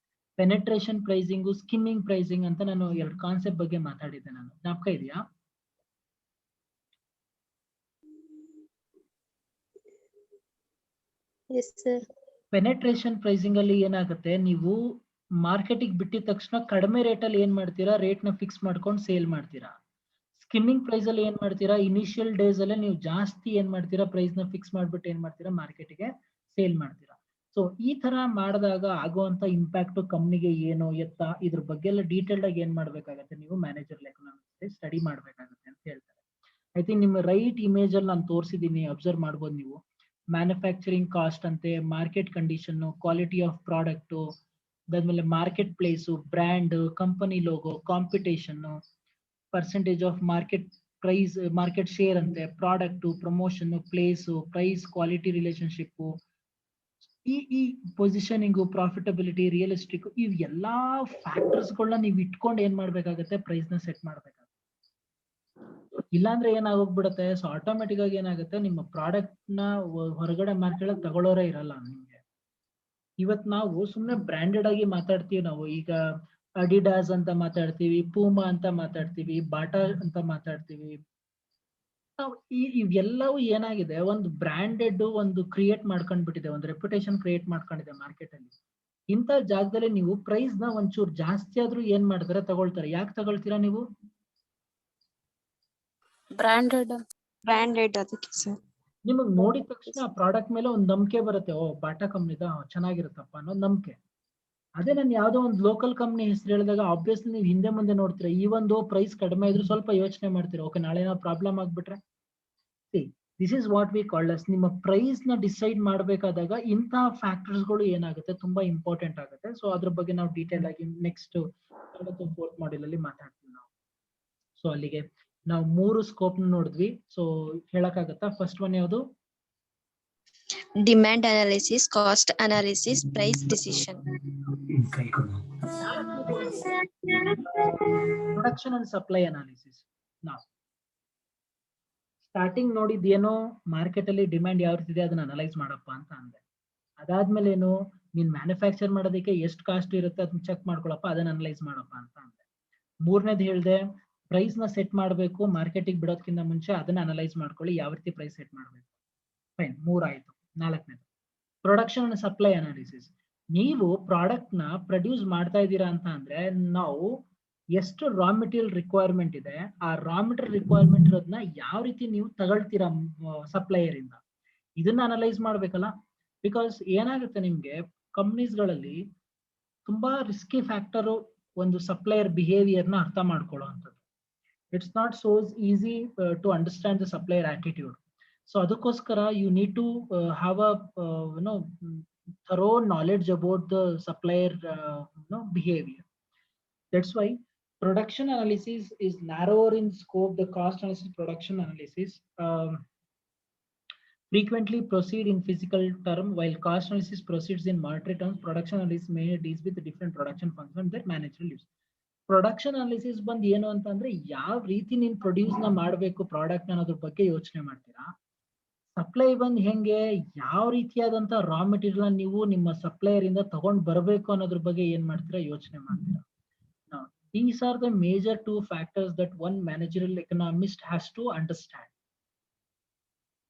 ಪೆನೆಟ್ರೇಷನ್ ಪ್ರೈಸಿಂಗು, ಸ್ಕಿಮ್ಮಿಂಗ್ ಪ್ರೈಸಿಂಗ್ ಅಂತ ನಾನು 2 ಕಾನ್ಸೆಪ್ಟ್ ಬಗ್ಗೆ ಮಾತಾಡಿದ್ದೆ. ನಾನು ಜ್ಞಾಪಕ ಇದೆಯಾ? ಪೆನೆಟ್ರೇಷನ್ ಪ್ರೈಸಿಂಗ್ ಅಲ್ಲಿ ಏನಾಗುತ್ತೆ, ನೀವು ಮಾರ್ಕೆಟಿಗೆ ಬಿಟ್ಟಿದ ತಕ್ಷಣ ಕಡಿಮೆ ರೇಟ್ ಅಲ್ಲಿ ಏನ್ ಮಾಡ್ತೀರಾ, ರೇಟ್ ನ ಫಿಕ್ಸ್ ಮಾಡ್ಕೊಂಡು ಸೇಲ್ ಮಾಡ್ತೀರಾ. ಸ್ಕಿಮ್ಮಿಂಗ್ ಪ್ರೈಸ್ ಅಲ್ಲಿ ಏನ್ ಮಾಡ್ತೀರಾ, ಇನಿಷಿಯಲ್ ಡೇಸ್ ಅಲ್ಲೇ ನೀವು ಜಾಸ್ತಿ ಏನ್ ಮಾಡ್ತೀರಾ, ಪ್ರೈಸ್ ನ ಫಿಕ್ಸ್ ಮಾಡ್ಬಿಟ್ಟು ಏನ್ ಮಾಡ್ತೀರಾ, ಮಾರ್ಕೆಟ್ಗೆ ಸೇಲ್ ಮಾಡ್ತೀರಾ. ಸೊ ಈ ತರ ಮಾಡಿದಾಗ ಆಗುವಂತ ಇಂಪ್ಯಾಕ್ಟ್ ಕಂಪ್ನಿಗೆ ಏನು ಎತ್ತ, ಇದ್ರ ಬಗ್ಗೆ ಎಲ್ಲ ಡೀಟೇಲ್ಡ್ ಆಗಿ ಏನ್ ಮಾಡ್ಬೇಕಾಗತ್ತೆ, ನೀವು ಮ್ಯಾನೇಜರಲ್ ಎಕನಾಮಿಕ್ಸ್ ಸ್ಟಡಿ ಮಾಡ್ಬೇಕಾಗತ್ತೆ ಅಂತ ಹೇಳ್ತಾರೆ. ಐ ಥಿಂಕ್ ನಿಮ್ಮ ರೈಟ್ ಇಮೇಜ್ ಅಲ್ಲಿ ನಾನು ತೋರಿಸಿದೀನಿ, ಅಬ್ಸರ್ವ್ ಮಾಡ್ಬೋದು ನೀವು. ಮ್ಯಾನುಫ್ಯಾಕ್ಚರಿಂಗ್ ಕಾಸ್ಟ್ ಅಂತೆ, market condition, quality of product, ಅದಾದ್ಮೇಲೆ market place, brand, company logo, competition, percentage of market price, market share ಅಂತೆ, product, promotion, place, price quality relationship, ಈ ಪೊಸಿಷನಿಂಗು, ಪ್ರಾಫಿಟಬಿಲಿಟಿ, ರಿಯಲಿಸ್ಟಿಕ್, ಇವ್ ಎಲ್ಲಾ ಫ್ಯಾಕ್ಟರ್ಸ್ ಗಳನ್ನ ನೀವು ಇಟ್ಕೊಂಡು ಏನ್ ಮಾಡ್ಬೇಕಾಗತ್ತೆ, ಪ್ರೈಸ್ ನ ಸೆಟ್ ಮಾಡ್ಬೇಕಾಗುತ್ತೆ. ಇಲ್ಲಾಂದ್ರೆ ಏನಾಗೋಗ್ಬಿಡುತ್ತೆ, ಸೊ ಆಟೋಮೆಟಿಕ್ ಆಗಿ ಏನಾಗುತ್ತೆ, ನಿಮ್ಮ ಪ್ರಾಡಕ್ಟ್ ನ ಹೊರಗಡೆ ಮಾರ್ಕೆಟ್ ತಗೊಳ್ಳೋರೇ ಇರಲ್ಲ ನಿಮ್ಗೆ. ಇವತ್ ನಾವು ಸುಮ್ನೆ ಬ್ರಾಂಡೆಡ್ ಆಗಿ ಮಾತಾಡ್ತೀವಿ. ನಾವು ಈಗ ಅಡಿಡಾಸ್ ಅಂತ ಮಾತಾಡ್ತೀವಿ, ಪೂಮಾ ಅಂತ ಮಾತಾಡ್ತೀವಿ, ಬಾಟಾ ಅಂತ ಮಾತಾಡ್ತೀವಿ. ಇವೆಲ್ಲವೂ ಏನಾಗಿದೆ, ಒಂದು ಬ್ರಾಂಡೆಡ್ ಒಂದು ಕ್ರಿಯೇಟ್ ಮಾಡ್ಕೊಂಡ್ಬಿಟ್ಟಿದೆ, ಒಂದು ರೆಪ್ಯುಟೇಷನ್ ಕ್ರಿಯೇಟ್ ಮಾಡ್ಕೊಂಡಿದೆ ಮಾರ್ಕೆಟ್ ಅಲ್ಲಿ. ಇಂಥ ಜಾಗದಲ್ಲಿ ನೀವು ಪ್ರೈಸ್ ನ ಒಂಚೂರು ಜಾಸ್ತಿ ಆದ್ರೂ ಏನ್ ಮಾಡ್ತಾರೆ, ತಗೊಳ್ತಾರೆ. ಯಾಕೆ ತಗೊಳ್ತೀರಾ ನೀವು? ಬ್ರಾಂಡೆಡ್ ಅದಕ್ಕೆ ಸರ್. ನಿಮಗ್ ನೋಡಿದ ತಕ್ಷಣ ಆ ಪ್ರಾಡಕ್ಟ್ ಮೇಲೆ ಒಂದು ನಂಬಿಕೆ ಬರುತ್ತೆ, ಓ ಬಾಟಾ ಕಂಪ್ನಿದ ಚೆನ್ನಾಗಿರುತ್ತಪ್ಪ ಅನ್ನೋ ನಂಬಿಕೆ. ಅದೇ ನಾನು ಯಾವ್ದೋ ಒಂದು ಲೋಕಲ್ ಕಂಪ್ನಿ ಹೆಸರು ಹೇಳಿದಾಗ ಆಬ್ವಿಯಸ್ಲಿ ನೀವು ಹಿಂದೆ ಮುಂದೆ ನೋಡ್ತೀರಾ. ಈ ಒಂದು ಪ್ರೈಸ್ ಕಡಿಮೆ ಇದ್ರೂ ಸ್ವಲ್ಪ ಯೋಚನೆ ಮಾಡ್ತೀರಾ, ಓಕೆ ನಾಳೆ ಏನೋ ಪ್ರಾಬ್ಲಮ್ ಆಗ್ಬಿಟ್ರೆ. This is what we called as. ನಿಮ್ಮ ಪ್ರೈಸ್ ನ ಡಿಸೈಡ್ ಮಾಡ್ಬೇಕಾದಾಗ ಇಂಥ ಫ್ಯಾಕ್ಟರ್ಸ್ ಗಳು ಏನಾಗುತ್ತೆ, ತುಂಬಾ ಇಂಪಾರ್ಟೆಂಟ್ ಆಗುತ್ತೆ. ಸೊ ಅದ್ರ ಬಗ್ಗೆ ನಾವು ಡೀಟೇಲ್ ಆಗಿ ನೆಕ್ಸ್ಟ್ 4th ಮಾಡ್ಯೂಲ್ ಅಲ್ಲಿ ಮಾತಾಡ್ತೀವಿ ನಾವು. ಸೊ ಅಲ್ಲಿಗೆ ನಾವು 3 ಸ್ಕೋಪ್ ನೋಡಿದ್ವಿ. ಸೊ ಹೇಳಕ್ಕಾಗತ್ತಾ? ಫಸ್ಟ್ ಒನ್ ಯಾವುದು? Demand analysis, cost analysis, price decision. Production and supply analysis. ನಾವು ಸ್ಟಾರ್ಟಿಂಗ್ ನೋಡಿದ್ದೇನೋ ಮಾರ್ಕೆಟ್ ಅಲ್ಲಿ ಡಿಮ್ಯಾಂಡ್ ಯಾವ ರೀತಿ ಇದೆ ಅದನ್ನ ಅನಲೈಸ್ ಮಾಡಪ್ಪ ಅಂತ ಅಂದೆ. ಅದಾದ್ಮೇಲೆ ಏನು, ನೀನ್ ಮ್ಯಾನುಫ್ಯಾಕ್ಚರ್ ಮಾಡೋದಕ್ಕೆ ಎಷ್ಟು ಕಾಸ್ಟ್ ಇರುತ್ತೆ ಅದನ್ನ ಚೆಕ್ ಮಾಡ್ಕೊಳಪ್ಪ, ಅದನ್ನ ಅನಲೈಸ್ ಮಾಡಪ್ಪ ಅಂತ ಅಂದೆ. ಮೂರನೇದು ಹೇಳ್ದೆ, ಪ್ರೈಸ್ ನ ಸೆಟ್ ಮಾಡಬೇಕು ಮಾರ್ಕೆಟಿಗೆ ಬಿಡೋದಕ್ಕಿಂತ ಮುಂಚೆ, ಅದನ್ನ ಅನಲೈಸ್ ಮಾಡ್ಕೊಳ್ಳಿ ಯಾವ ರೀತಿ ಪ್ರೈಸ್ ಸೆಟ್ ಮಾಡಬೇಕು. ಫೈನ್, 3 ಆಯ್ತು. 4ನೇದು ಪ್ರೊಡಕ್ಷನ್ ಅಂಡ್ ಸಪ್ಲೈ ಅನಾಲಿಸಿಸ್. ನೀವು ಪ್ರಾಡಕ್ಟ್ ನ ಪ್ರೊಡ್ಯೂಸ್ ಮಾಡ್ತಾ ಇದ್ದೀರಾ ಅಂತ ಅಂದ್ರೆ ನಾವು ಎಷ್ಟು ರಾ ಮೆಟೀರಿಯಲ್ ರಿಕ್ವೈರ್ಮೆಂಟ್ ಇದೆ, ಆ ರಾ ಮೆಟೀರಿಯಲ್ ರಿಕ್ವೈರ್ಮೆಂಟ್ ಇರೋದನ್ನ ಯಾವ ರೀತಿ ನೀವು ತಗೊಳ್ತೀರಾ ಸಪ್ಲೈಯರ್ ಇಂದ, ಇದನ್ನ ಅನಲೈಸ್ ಮಾಡ್ಬೇಕಲ್ಲ. ಬಿಕಾಸ್ ಏನಾಗುತ್ತೆ, ನಿಮ್ಗೆ ಕಂಪ್ನೀಸ್ಗಳಲ್ಲಿ ತುಂಬಾ ರಿಸ್ಕಿ ಫ್ಯಾಕ್ಟರ್ ಒಂದು ಸಪ್ಲೈಯರ್ ಬಿಹೇವಿಯರ್ ನ ಅರ್ಥ ಮಾಡ್ಕೊಳ್ಳೋ ಅಂಥದ್ದು. It's not so easy to understand the supplier attitude. So ಅದಕ್ಕೋಸ್ಕರ you need to have a thorough knowledge about the supplier behavior. That's why production analysis is narrower in scope. The cost analysis, production analysis frequently proceed in physical term, while cost analysis proceeds in monetary terms. Production analysis may deals with different production functions that manager lives. Production analysis ಬಂದು ಏನು ಅಂತಂದ್ರೆ ಯಾವ ರೀತಿ ನೀನ್ produce ನ ಮಾಡಬೇಕು product ಅನ್ನೋದ್ರ ಬಗ್ಗೆ ಯೋಚನೆ ಮಾಡ್ತೀರಾ. ಸಪ್ಲೈ ಬಂದ್ ಹೆಂಗೆ, ಯಾವ ರೀತಿಯಾದಂತ ರಾ ಮೆಟೀರಿಯಲ್ ನೀವು ನಿಮ್ಮ ಸಪ್ಲೈಯರ್ ಇಂದ ತಗೊಂಡ್ ಬರಬೇಕು ಅನ್ನೋದ್ರ ಬಗ್ಗೆ ಏನ್ ಮಾಡ್ತೀರಾ, ಯೋಚನೆ ಮಾಡ್ತೀರಾ. These are the major 2 factors that one managerial economist has to understand.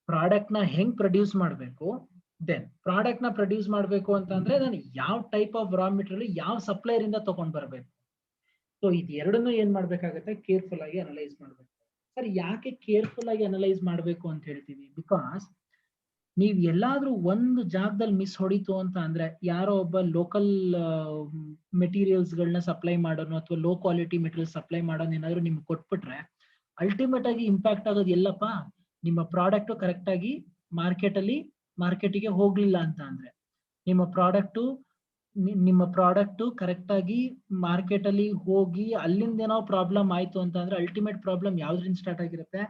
Product ನ ಹೆಂಗ್ ಪ್ರೊಡ್ಯೂಸ್ ಮಾಡಬೇಕು, ದೆನ್ ಪ್ರಾಡಕ್ಟ್ ನ ಪ್ರೊಡ್ಯೂಸ್ ಮಾಡಬೇಕು ಅಂತಂದ್ರೆ ನಾನು ಯಾವ ಟೈಪ್ ಆಫ್ ರಾ ಮೆಟೀರಿಯಲ್ ಯಾವ ಸಪ್ಲೈಯರ್ ಇಂದ ತಗೊಂಡ್ ಬರಬೇಕು. ಸೊ ಇದೆರಡನ್ನು ಏನ್ ಮಾಡ್ಬೇಕಾಗತ್ತೆ, ಕೇರ್ಫುಲ್ ಆಗಿ ಅನಲೈಸ್ ಮಾಡ್ಬೇಕು. ಸರ್ ಯಾಕೆ ಕೇರ್ಫುಲ್ ಆಗಿ ಅನಲೈಸ್ ಮಾಡ್ಬೇಕು ಅಂತ ಹೇಳ್ತೀವಿ, ಬಿಕಾಸ್ ನೀವ್ ಎಲ್ಲಾದ್ರೂ ಒಂದು ಜಾಗದಲ್ಲಿ ಮಿಸ್ ಹೊಡಿತು ಅಂತ ಅಂದ್ರೆ, ಯಾರೋ ಒಬ್ಬ ಲೋಕಲ್ ಮೆಟೀರಿಯಲ್ಸ್ ಗಳನ್ನ ಸಪ್ಲೈ ಮಾಡೋನು ಅಥವಾ ಲೋ ಕ್ವಾಲಿಟಿ ಮೆಟೀರಿಯಲ್ ಸಪ್ಲೈ ಮಾಡೋನು ಏನಾದ್ರು ನಿಮ್ಗೆ ಕೊಟ್ಬಿಟ್ರೆ, ಅಲ್ಟಿಮೇಟ್ ಆಗಿ ಇಂಪ್ಯಾಕ್ಟ್ ಆಗೋದು ಎಲ್ಲಪ್ಪ, ನಿಮ್ಮ ಪ್ರಾಡಕ್ಟ್ ಕರೆಕ್ಟ್ ಆಗಿ ಮಾರ್ಕೆಟಿಗೆ ಹೋಗ್ಲಿಲ್ಲ ಅಂತ ಅಂದ್ರೆ, ನಿಮ್ಮ ಪ್ರಾಡಕ್ಟ್ ಕರೆಕ್ಟ್ ಆಗಿ ಮಾರ್ಕೆಟ್ ಅಲ್ಲಿ ಹೋಗಿ ಅಲ್ಲಿಂದ ಏನೋ ಪ್ರಾಬ್ಲಮ್ ಆಯ್ತು ಅಂತ ಅಂದ್ರೆ, ಅಲ್ಟಿಮೇಟ್ ಪ್ರಾಬ್ಲಮ್ ಯಾವ್ದ್ರಿಂದ ಸ್ಟಾರ್ಟ್ ಆಗಿರುತ್ತೆ,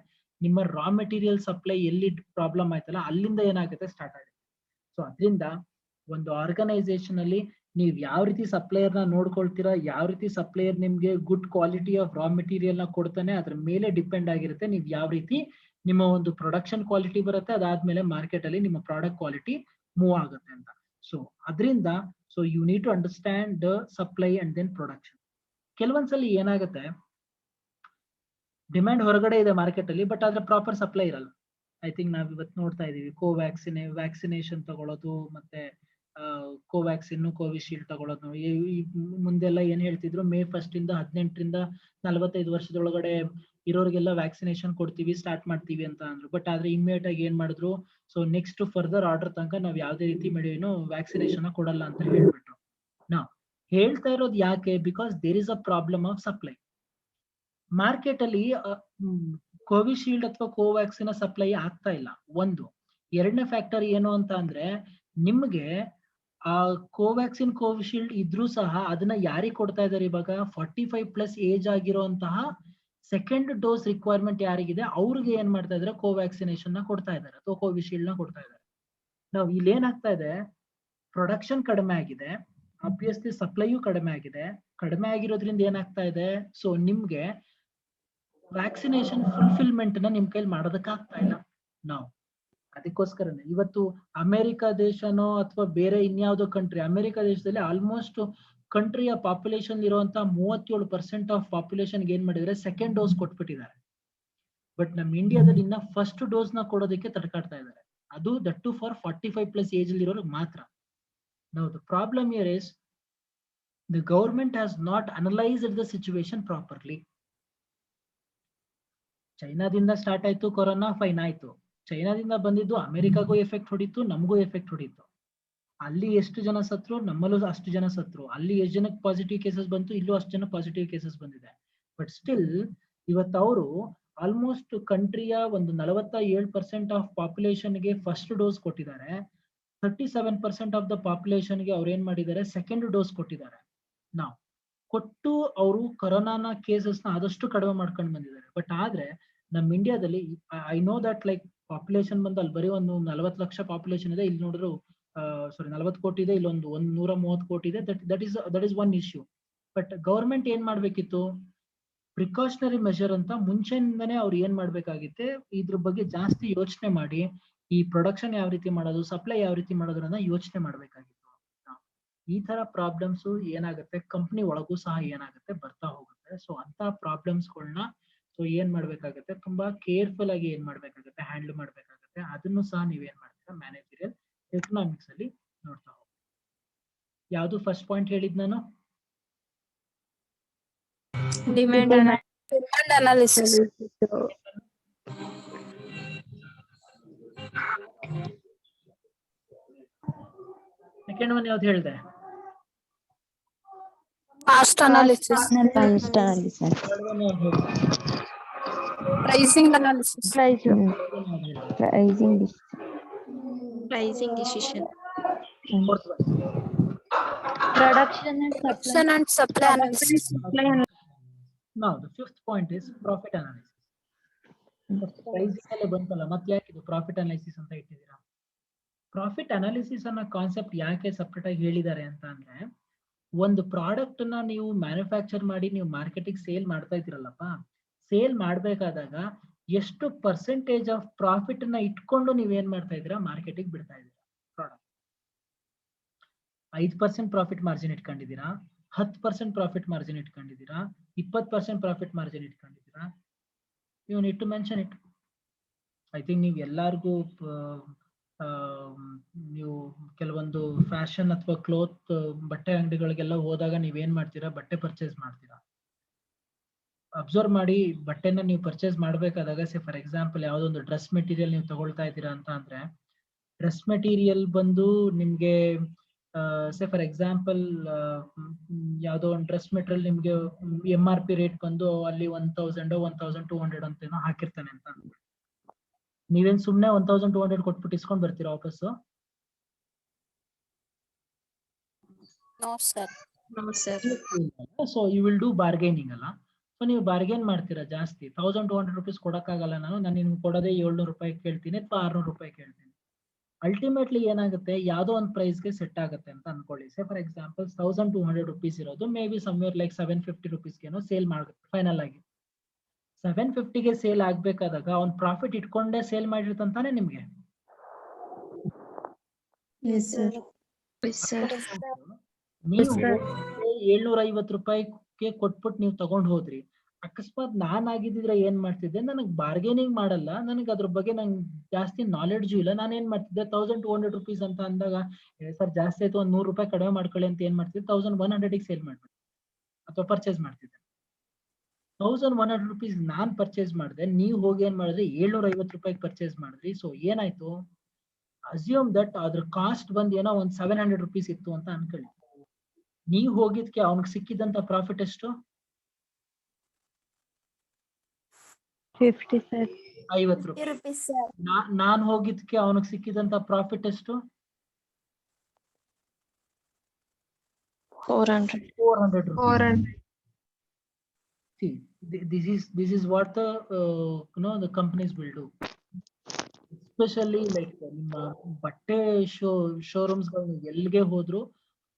ನಿಮ್ಮ ರಾ ಮೆಟೀರಿಯಲ್ ಸಪ್ಲೈ ಎಲ್ಲಿ ಪ್ರಾಬ್ಲಮ್ ಆಯ್ತಲ್ಲ ಅಲ್ಲಿಂದ ಏನಾಗುತ್ತೆ ಸ್ಟಾರ್ಟ್ ಆಗುತ್ತೆ. ಸೊ ಅದರಿಂದ ಒಂದು ಆರ್ಗನೈಸೇಷನ್ ಅಲ್ಲಿ ನೀವು ಯಾವ ರೀತಿ ಸಪ್ಲೈಯರ್ ನ ನೋಡ್ಕೊಳ್ತೀರಾ, ಯಾವ ರೀತಿ ಸಪ್ಲೈಯರ್ ನಿಮ್ಗೆ good quality of raw material ನ ಕೊಡ್ತಾನೆ, ಅದ್ರ ಮೇಲೆ ಡಿಪೆಂಡ್ ಆಗಿರುತ್ತೆ ನೀವು ಯಾವ ರೀತಿ ನಿಮ್ಮ ಒಂದು ಪ್ರೊಡಕ್ಷನ್ ಕ್ವಾಲಿಟಿ ಬರುತ್ತೆ, ಅದಾದ್ಮೇಲೆ ಮಾರ್ಕೆಟ್ ಅಲ್ಲಿ ನಿಮ್ಮ ಪ್ರಾಡಕ್ಟ್ ಕ್ವಾಲಿಟಿ ಮೂವ್ ಆಗುತ್ತೆ ಅಂತ. ಸೊ ಅದರಿಂದ you need to understand the supply and then production. ಕೆಲವೊಂದ್ಸಲಿ ಏನಾಗುತ್ತೆ, ಡಿಮ್ಯಾಂಡ್ ಹೊರಗಡೆ ಇದೆ ಮಾರ್ಕೆಟ್ ಅಲ್ಲಿ, ಬಟ್ ಆದ್ರೆ ಪ್ರಾಪರ್ ಸಪ್ಲೈ ಇರಲ್ಲ. ಐ ಥಿಂಕ್ ನಾವ್ ಇವತ್ತು ನೋಡ್ತಾ ಇದೀವಿ, ವ್ಯಾಕ್ಸಿನೇಷನ್ ತಗೊಳ್ಳೋದು, ಮತ್ತೆ ಕೋವ್ಯಾಕ್ಸಿನ್ ಕೋವಿಶೀಲ್ಡ್ ತಗೊಳ್ಳೋದು. ಈ ಮುಂದೆಲ್ಲ ಏನ್ ಹೇಳ್ತಿದ್ರು, May 1 ಇಂದ 18ರಿಂದ 45 ವರ್ಷದೊಳಗಡೆ ಇರೋರಿಗೆಲ್ಲ ವ್ಯಾಕ್ಸಿನೇಷನ್ ಕೊಡ್ತೀವಿ, ಸ್ಟಾರ್ಟ್ ಮಾಡ್ತೀವಿ ಅಂತ ಅಂದ್ರು. ಬಟ್ ಆದ್ರೆ ಇಮ್ಮಿಡಿಯೇಟ್ ಆಗಿ ಏನ್ ಮಾಡಿದ್ರು, ಸೊ ನೆಕ್ಸ್ಟ್ ಫರ್ದರ್ ಆರ್ಡರ್ ತನಕ ನಾವ್ ಯಾವ್ದೇ ರೀತಿ ವ್ಯಾಕ್ಸಿನೇಷನ್ ಕೊಡಲ್ಲ ಅಂತ ಹೇಳ್ಬಿಟ್ರು. ನಾವ್ ಹೇಳ್ತಾ ಇರೋದು ಯಾಕೆ, because there is a problem of supply. Market ಅಲ್ಲಿ ಕೋವಿಶೀಲ್ಡ್ ಅಥವಾ ಕೋವ್ಯಾಕ್ಸಿನ್ ಸಪ್ಲೈ ಆಗ್ತಾ ಇಲ್ಲ ಒಂದು. ಎರಡನೇ ಫ್ಯಾಕ್ಟರ್ ಏನು ಅಂತ ಅಂದ್ರೆ, ನಿಮ್ಗೆ ಆ ಕೋವ್ಯಾಕ್ಸಿನ್ ಕೋವಿಶೀಲ್ಡ್ ಇದ್ರೂ ಸಹ ಅದನ್ನ ಯಾರಿಗೆ ಕೊಡ್ತಾ ಇದಾರೆ ಇವಾಗ, 45+ ಏಜ್ ಆಗಿರುವಂತಹ ಸೆಕೆಂಡ್ ಡೋಸ್ ರಿಕ್ವೈರ್ಮೆಂಟ್ ಯಾರಿಗಿದೆ ಅವ್ರಿಗೆ ಏನ್ ಮಾಡ್ತಾ ಇದಾರೆ, ಕೋವ್ಯಾಕ್ಸಿನೇಷನ್ ನ ಕೊಡ್ತಾ ಇದಾರೆ ಅಥವಾ ಕೋವಿಶೀಲ್ಡ್ ನ ಕೊಡ್ತಾ ಇದಾರೆ. ನಾವು ಇಲ್ಲಿ ಏನಾಗ್ತಾ ಇದೆ, ಪ್ರೊಡಕ್ಷನ್ ಕಡಿಮೆ ಆಗಿದೆ, ಆಬ್ವಿಯಸ್ಲಿ ಸಪ್ಲೈಯೂ ಕಡಿಮೆ ಆಗಿದೆ. ಕಡಿಮೆ ಆಗಿರೋದ್ರಿಂದ ಏನಾಗ್ತಾ ಇದೆ, ಸೊ ನಿಮ್ಗೆ ವ್ಯಾಕ್ಸಿನೇಷನ್ ಫುಲ್ಫಿಲ್ಮೆಂಟ್ ನ ನಿಮ್ ಕೈಲಿ ಮಾಡೋದಕ್ಕೆ ಆಗ್ತಾ ಇಲ್ಲ. ನಾವು ಅದಕ್ಕೋಸ್ಕರನೇ ಇವತ್ತು ಅಮೆರಿಕ ದೇಶನೋ ಅಥವಾ ಬೇರೆ ಇನ್ಯಾವುದೋ ಕಂಟ್ರಿ, ಅಮೆರಿಕ ದೇಶದಲ್ಲಿ ಆಲ್ಮೋಸ್ಟ್ ಕಂಟ್ರಿಯ ಪಾಪ್ಯುಲೇಷನ್ ಇರುವಂತಹ 37% ಆಫ್ ಪಾಪ್ಯುಲೇಷನ್ ಏನ್ ಮಾಡಿದ್ರೆ ಸೆಕೆಂಡ್ ಡೋಸ್ ಕೊಟ್ಬಿಟ್ಟಿದ್ದಾರೆ. ಬಟ್ ನಮ್ ಇಂಡಿಯಾದಲ್ಲಿ ಇನ್ನ ಫಸ್ಟ್ ಡೋಸ್ ನ ಕೊಡೋದಕ್ಕೆ ತಡ್ಕಾಡ್ತಾ ಇದ್ದಾರೆ, ಅದು ದಟ್ಟು ಫಾರ್ 45+ ಏಜ್ ಇರೋರಿಗೆ ಮಾತ್ರ. Now the problem here is the government has not analyzed the situation properly. ಚೈನಾದಿಂದ ಸ್ಟಾರ್ಟ್ ಆಯ್ತು ಕೊರೋನಾ, ಫೈನ್ ಆಯ್ತು. ಚೈನಾದಿಂದ ಬಂದಿದ್ದು ಅಮೆರಿಕಾಗೂ ಎಫೆಕ್ಟ್ ಹೊಡಿತು, ನಮಗೂ ಎಫೆಕ್ಟ್ ಹೊಡಿತು. ಅಲ್ಲಿ ಎಷ್ಟು ಜನ ಸತ್ರು, ನಮ್ಮಲ್ಲೂ ಅಷ್ಟು ಜನ ಸತ್ರು. ಅಲ್ಲಿ ಎಷ್ಟು ಜನಕ್ಕೆ ಪಾಸಿಟಿವ್ ಕೇಸಸ್ ಬಂತು, ಇಲ್ಲೂ ಅಷ್ಟು ಜನ ಪಾಸಿಟಿವ್ ಕೇಸಸ್ ಬಂದಿದೆ. ಬಟ್ ಸ್ಟಿಲ್ ಇವತ್ತು ಅವರು ಆಲ್ಮೋಸ್ಟ್ ಕಂಟ್ರಿಯ ಒಂದು 47% ಆಫ್ ಪಾಪ್ಯುಲೇಷನ್ಗೆ ಫಸ್ಟ್ ಡೋಸ್ ಕೊಟ್ಟಿದ್ದಾರೆ. 37% ಆಫ್ ದ ಪಾಪ್ಯುಲೇಷನ್ಗೆ ಅವ್ರು ಏನ್ ಮಾಡಿದ್ದಾರೆ, ಸೆಕೆಂಡ್ ಡೋಸ್ ಕೊಟ್ಟಿದ್ದಾರೆ. ನಾವು ಕೊಟ್ಟು ಅವರು ಕೊರೋನಾನ ಕೇಸಸ್ ನ ಆದಷ್ಟು ಕಡಿಮೆ ಮಾಡ್ಕೊಂಡು ಬಂದಿದ್ದಾರೆ. ಬಟ್ ಆದ್ರೆ ನಮ್ ಇಂಡಿಯಾದಲ್ಲಿ I know that like population ಬಂದು ಅಲ್ಲಿ ಬರೀ ಒಂದು 40 ಲಕ್ಷ ಪಾಪ್ಯುಲೇಷನ್ ಇದೆ, ಇಲ್ಲಿ ನೋಡಿದ್ರು 40 ಕೋಟಿ ಇದೆ, ಇಲ್ಲೊಂದು 130 ಕೋಟಿ ಇದೆ. That is one issue. But government ಏನ್ ಮಾಡ್ಬೇಕಿತ್ತು, ಪ್ರಿಕಾಷನರಿ ಮೆಷರ್ ಅಂತ ಮುಂಚೆಯಿಂದನೇ ಅವ್ರು ಏನ್ ಮಾಡ್ಬೇಕಾಗಿತ್ತೆ, ಇದ್ರ ಬಗ್ಗೆ ಜಾಸ್ತಿ ಯೋಚನೆ ಮಾಡಿ ಈ ಪ್ರೊಡಕ್ಷನ್ ಯಾವ ರೀತಿ ಮಾಡೋದು, ಸಪ್ಲೈ ಯಾವ ರೀತಿ ಮಾಡೋದ್ರನ್ನ ಯೋಚನೆ ಮಾಡ್ಬೇಕಾಗಿತ್ತು. ಈ ತರ ಪ್ರಾಬ್ಲಮ್ಸ್ ಏನಾಗುತ್ತೆ ಕಂಪ್ನಿ ಒಳಗೂ ಸಹ ಏನಾಗುತ್ತೆ ಬರ್ತಾ ಹೋಗುತ್ತೆ. ಸೊ ಅಂತ ಪ್ರಾಬ್ಲಮ್ಸ್ಗಳನ್ನ ಸೊ ಏನ್ ಮಾಡ್ಬೇಕಾಗುತ್ತೆ, ತುಂಬಾ ಕೇರ್ಫುಲ್ ಆಗಿ ಏನ್ ಮಾಡ್ಬೇಕಾಗುತ್ತೆ, ಹ್ಯಾಂಡಲ್ ಮಾಡ್ಬೇಕಾಗುತ್ತೆ. ಅದನ್ನು ಸಹ ನೀವೇನ್ ಮಾಡ್ತೀರಾ ಮ್ಯಾನೇಜರಿಯಲ್ ಎಕನಾಮಿಕ್ಸ್ ಅಲ್ಲಿ ನೋಡ್ತಾ ಹೋಗಿ. ಯಾವ್ದು ಫಸ್ಟ್ ಪಾಯಿಂಟ್ ಹೇಳಿದ್ ನಾನು? Demand analysis. ಸೆಕೆಂಡ್ ಒನ್ ಯಾವ್ದು ಹೇಳ್ದೆ? Cost analysis. Cost analysis. Third one ಯಾವ್ದು ಹೇಳ್ದೆ? Pricing analysis. Pricing Pricing decision. Fourth one production and supply. Production and supply analysis. Now the fifth point is profit analysis. Pricing ಅಲ್ಲೇ ಬಂತಲ್ಲ, ಮತ್ತೆ ಯಾಕೆ ಇದು profit analysis ಅಂತ ಇಟ್ಟಿದ್ದೀರಾ? ಪ್ರಾಫಿಟ್ ಅನಾಲಿಸಿಸ್ ಅನ್ನೋ concept ಯಾಕೆ ಸಪ್ರೇಟ್ ಆಗಿ ಹೇಳಿದ್ದಾರೆ ಅಂತ ಅಂದ್ರೆ, ಒಂದು ಪ್ರಾಡಕ್ಟ್ ನ ನೀವು ಮ್ಯಾನುಫ್ಯಾಕ್ಚರ್ ಮಾಡಿ ನೀವು ಮಾರ್ಕೆಟಿಗೆ ಸೇಲ್ ಮಾಡ್ತಾ ಇದ್ದೀರಲ್ಲಪ್ಪ, ಸೇಲ್ ಮಾಡ್ಬೇಕಾದಾಗ ಎಷ್ಟು ಪರ್ಸೆಂಟೇಜ್ ಆಫ್ ಪ್ರಾಫಿಟ್ ನ ಇಟ್ಕೊಂಡು ನೀವೇನ್ ಮಾಡ್ತಾ ಇದ್ದೀರಾ ಮಾರ್ಕೆಟಿಗೆ ಬಿಡ್ತಾ ಇದ್ದೀರಾ ಪ್ರಾಡಕ್ಟ್. 5% ಪ್ರಾಫಿಟ್ ಮಾರ್ಜಿನ್ ಇಟ್ಕೊಂಡಿದ್ದೀರಾ, 10% ಪ್ರಾಫಿಟ್ ಮಾರ್ಜಿನ್ ಇಟ್ಕೊಂಡಿದ್ದೀರಾ, 20% ಪ್ರಾಫಿಟ್ ಮಾರ್ಜಿನ್ ಇಟ್ಕೊಂಡಿದ್ದೀರಾ? You need to mention it. I think ನೀವು ಎಲ್ಲಾರ್ಗೂ ನೀವು ಕೆಲವೊಂದು ಫ್ಯಾಷನ್ ಅಥವಾ ಕ್ಲೋತ್ ಬಟ್ಟೆ ಅಂಗಡಿಗಳಿಗೆಲ್ಲ ಹೋದಾಗ ನೀವೇನ್ ಮಾಡ್ತೀರಾ, ಬಟ್ಟೆ ಪರ್ಚೇಸ್ ಮಾಡ್ತೀರಾ. ಅಬ್ಸರ್ವ್ ಮಾಡಿ, ಬಟ್ಟೆನ ನೀವು ಪರ್ಚೇಸ್ ಮಾಡ್ಬೇಕಾದಾಗ ಸೇ ಫಾರ್ ಎಕ್ಸಾಂಪಲ್ ಯಾವ್ದೋ ಒಂದು ಡ್ರೆಸ್ ಮೆಟೀರಿಯಲ್ ನೀವು ತಗೊಳ್ತಾ ಇದ್ದೀರಾ ಅಂತ ಅಂದ್ರೆ, ಡ್ರೆಸ್ ಮೆಟೀರಿಯಲ್ ಬಂದು ನಿಮ್ಗೆ ಸೇ ಫಾರ್ ಎಕ್ಸಾಂಪಲ್ ಯಾವ್ದೋ ಒಂದು ಡ್ರೆಸ್ ಮೆಟೀರಿಯಲ್ ನಿಮ್ಗೆ MRP ರೇಟ್ ಬಂದು ಅಲ್ಲಿ 1000 1200 ಅಂತೇನೋ ಹಾಕಿರ್ತಾನೆ ಅಂತ ಅಂದ್ಬಿಟ್ಟು, ನೀವೇನ್ ಸುಮ್ನೆ 1200 ಕೊಟ್ಬಿಟ್ಟು ಇಸ್ಕೊಂಡ್ ಬರ್ತೀರಾ ವಾಪಸ್ಸು? No sir. No, sir. So you will do bargaining ಅಲ್ಲ. ಸೊ ನೀವು ಬಾರ್ಗೇನ್ ಮಾಡ್ತೀರಾ ಜಾಸ್ತಿ. 1200 rupees ಕೊಡಕ್ಕಾಗಲ್ಲ, ನಾನು ನಿಮ್ಗೆ ಕೊಡೋದೇ 700 ರೂಪಾಯಿ ಕೇಳ್ತೀನಿ ಅಥವಾ 600 ರೂಪಾಯಿ ಕೇಳ್ತೀನಿ. ಅಲ್ಟಿಮೇಟ್ಲಿ ಏನಾಗುತ್ತೆ, ಯಾವ್ದೋ ಒಂದು ಪ್ರೈಸ್ಗೆ ಸೆಟ್ ಆಗುತ್ತೆ ಅಂತ ಅನ್ಕೊಳ್ಳಿ. ಸೇ ಫಾರ್ ಎಕ್ಸಾಂಪಲ್ 1200 rupees ಇರೋದು ಮೇ ಬಿ ಸಮ್ವೇರ್ ಲೈಕ್ 750 rupeesಗೆನೋ ಸೇಲ್ ಮಾಡುತ್ತೆ ಫೈನಲ್ ಆಗಿ. 750ಗೆ ಸೇಲ್ ಆಗ್ಬೇಕಾದಾಗ ಅವ್ನ್ ಪ್ರಾಫಿಟ್ ಇಟ್ಕೊಂಡೇ ಸೇಲ್ ಮಾಡಿರ್ತಾನೆ ನಿಮ್ಗೆ. Yes, sir. Yes, sir. ನೀವು 750 ರೂಪಾಯಿಗೆ ಕೊಟ್ಬಿಟ್ಟು ನೀವು ತಗೊಂಡ್ ಹೋದ್ರಿ. ಅಕಸ್ಮಾತ್ ನಾನ್ ಆಗಿದ್ರೆ ಏನ್ ಮಾಡ್ತಿದ್ದೆ, ನನಗ್ ಬಾರ್ಗೇನಿಂಗ್ ಮಾಡಲ್ಲ, ನನಗೆ ಅದ್ರ ಬಗ್ಗೆ ನಂಗೆ ಜಾಸ್ತಿ ನಾಲೆಡ್ಜು ಇಲ್ಲ. ನಾನು ಏನ್ ಮಾಡ್ತಿದ್ದೆ, 1200 rupees ಅಂತ ಅಂದಾಗ ಸರ್ ಜಾಸ್ತಿ ಆಯ್ತು, ಒಂದ್ 100 ರೂಪಾಯಿ ಕಡಿಮೆ ಮಾಡ್ಕೊಳ್ಳಿ ಅಂತ ಏನ್ ಮಾಡ್ತಿದ್ದೆ, 1100ಗೆ ಸೇಲ್ ಮಾಡ್ಬಿಟ್ಟು ಅಥವಾ ಪರ್ಚೇಸ್ ಮಾಡ್ತಿದ್ದೆ. 1100 rupees ನಾನ್ ಪರ್ಚೇಸ್ ಮಾಡಿದೆ, ನೀವು ಹೋಗಿ ಏನ್ ಮಾಡಿದ್ರಿ 750 ರೂಪಾಯಿಗೆ ಪರ್ಚೇಸ್ ಮಾಡಿದ್ರಿ. ಸೊ ಏನಾಯ್ತು, ಅಸ್ಯೂಮ್ ದಟ್ ಅದ್ರ ಕಾಸ್ಟ್ ಬಂದ್ ಏನೋ ಒಂದ್ 700 rupees ಇತ್ತು ಅಂತ ಅನ್ಕೊಳ್ಳಿ. ನೀವು ಹೋಗಿದ್ಕೆ ಅವ್ನಿಗೆ ಸಿಕ್ಕಿದಂತ ಪ್ರಾಫಿಟ್ ಎಷ್ಟು? 50 sir. 50 ರೂಪಾಯಿ. ನಾನ್ ಹೋಗಿದ್ಕೆ ಅವನಿಗೆ ಸಿಕ್ಕಿದಂತ ಪ್ರಾಫಿಟ್ ಎಷ್ಟು? 400. 400 rupees. See, this is what the the companies will do. Especially like ನಿಮ್ಮ ಬಟ್ಟೆ ಶೋರೂಮ್ಸ್ ಎಲ್ಲಿಗೆ ಹೋದ್ರು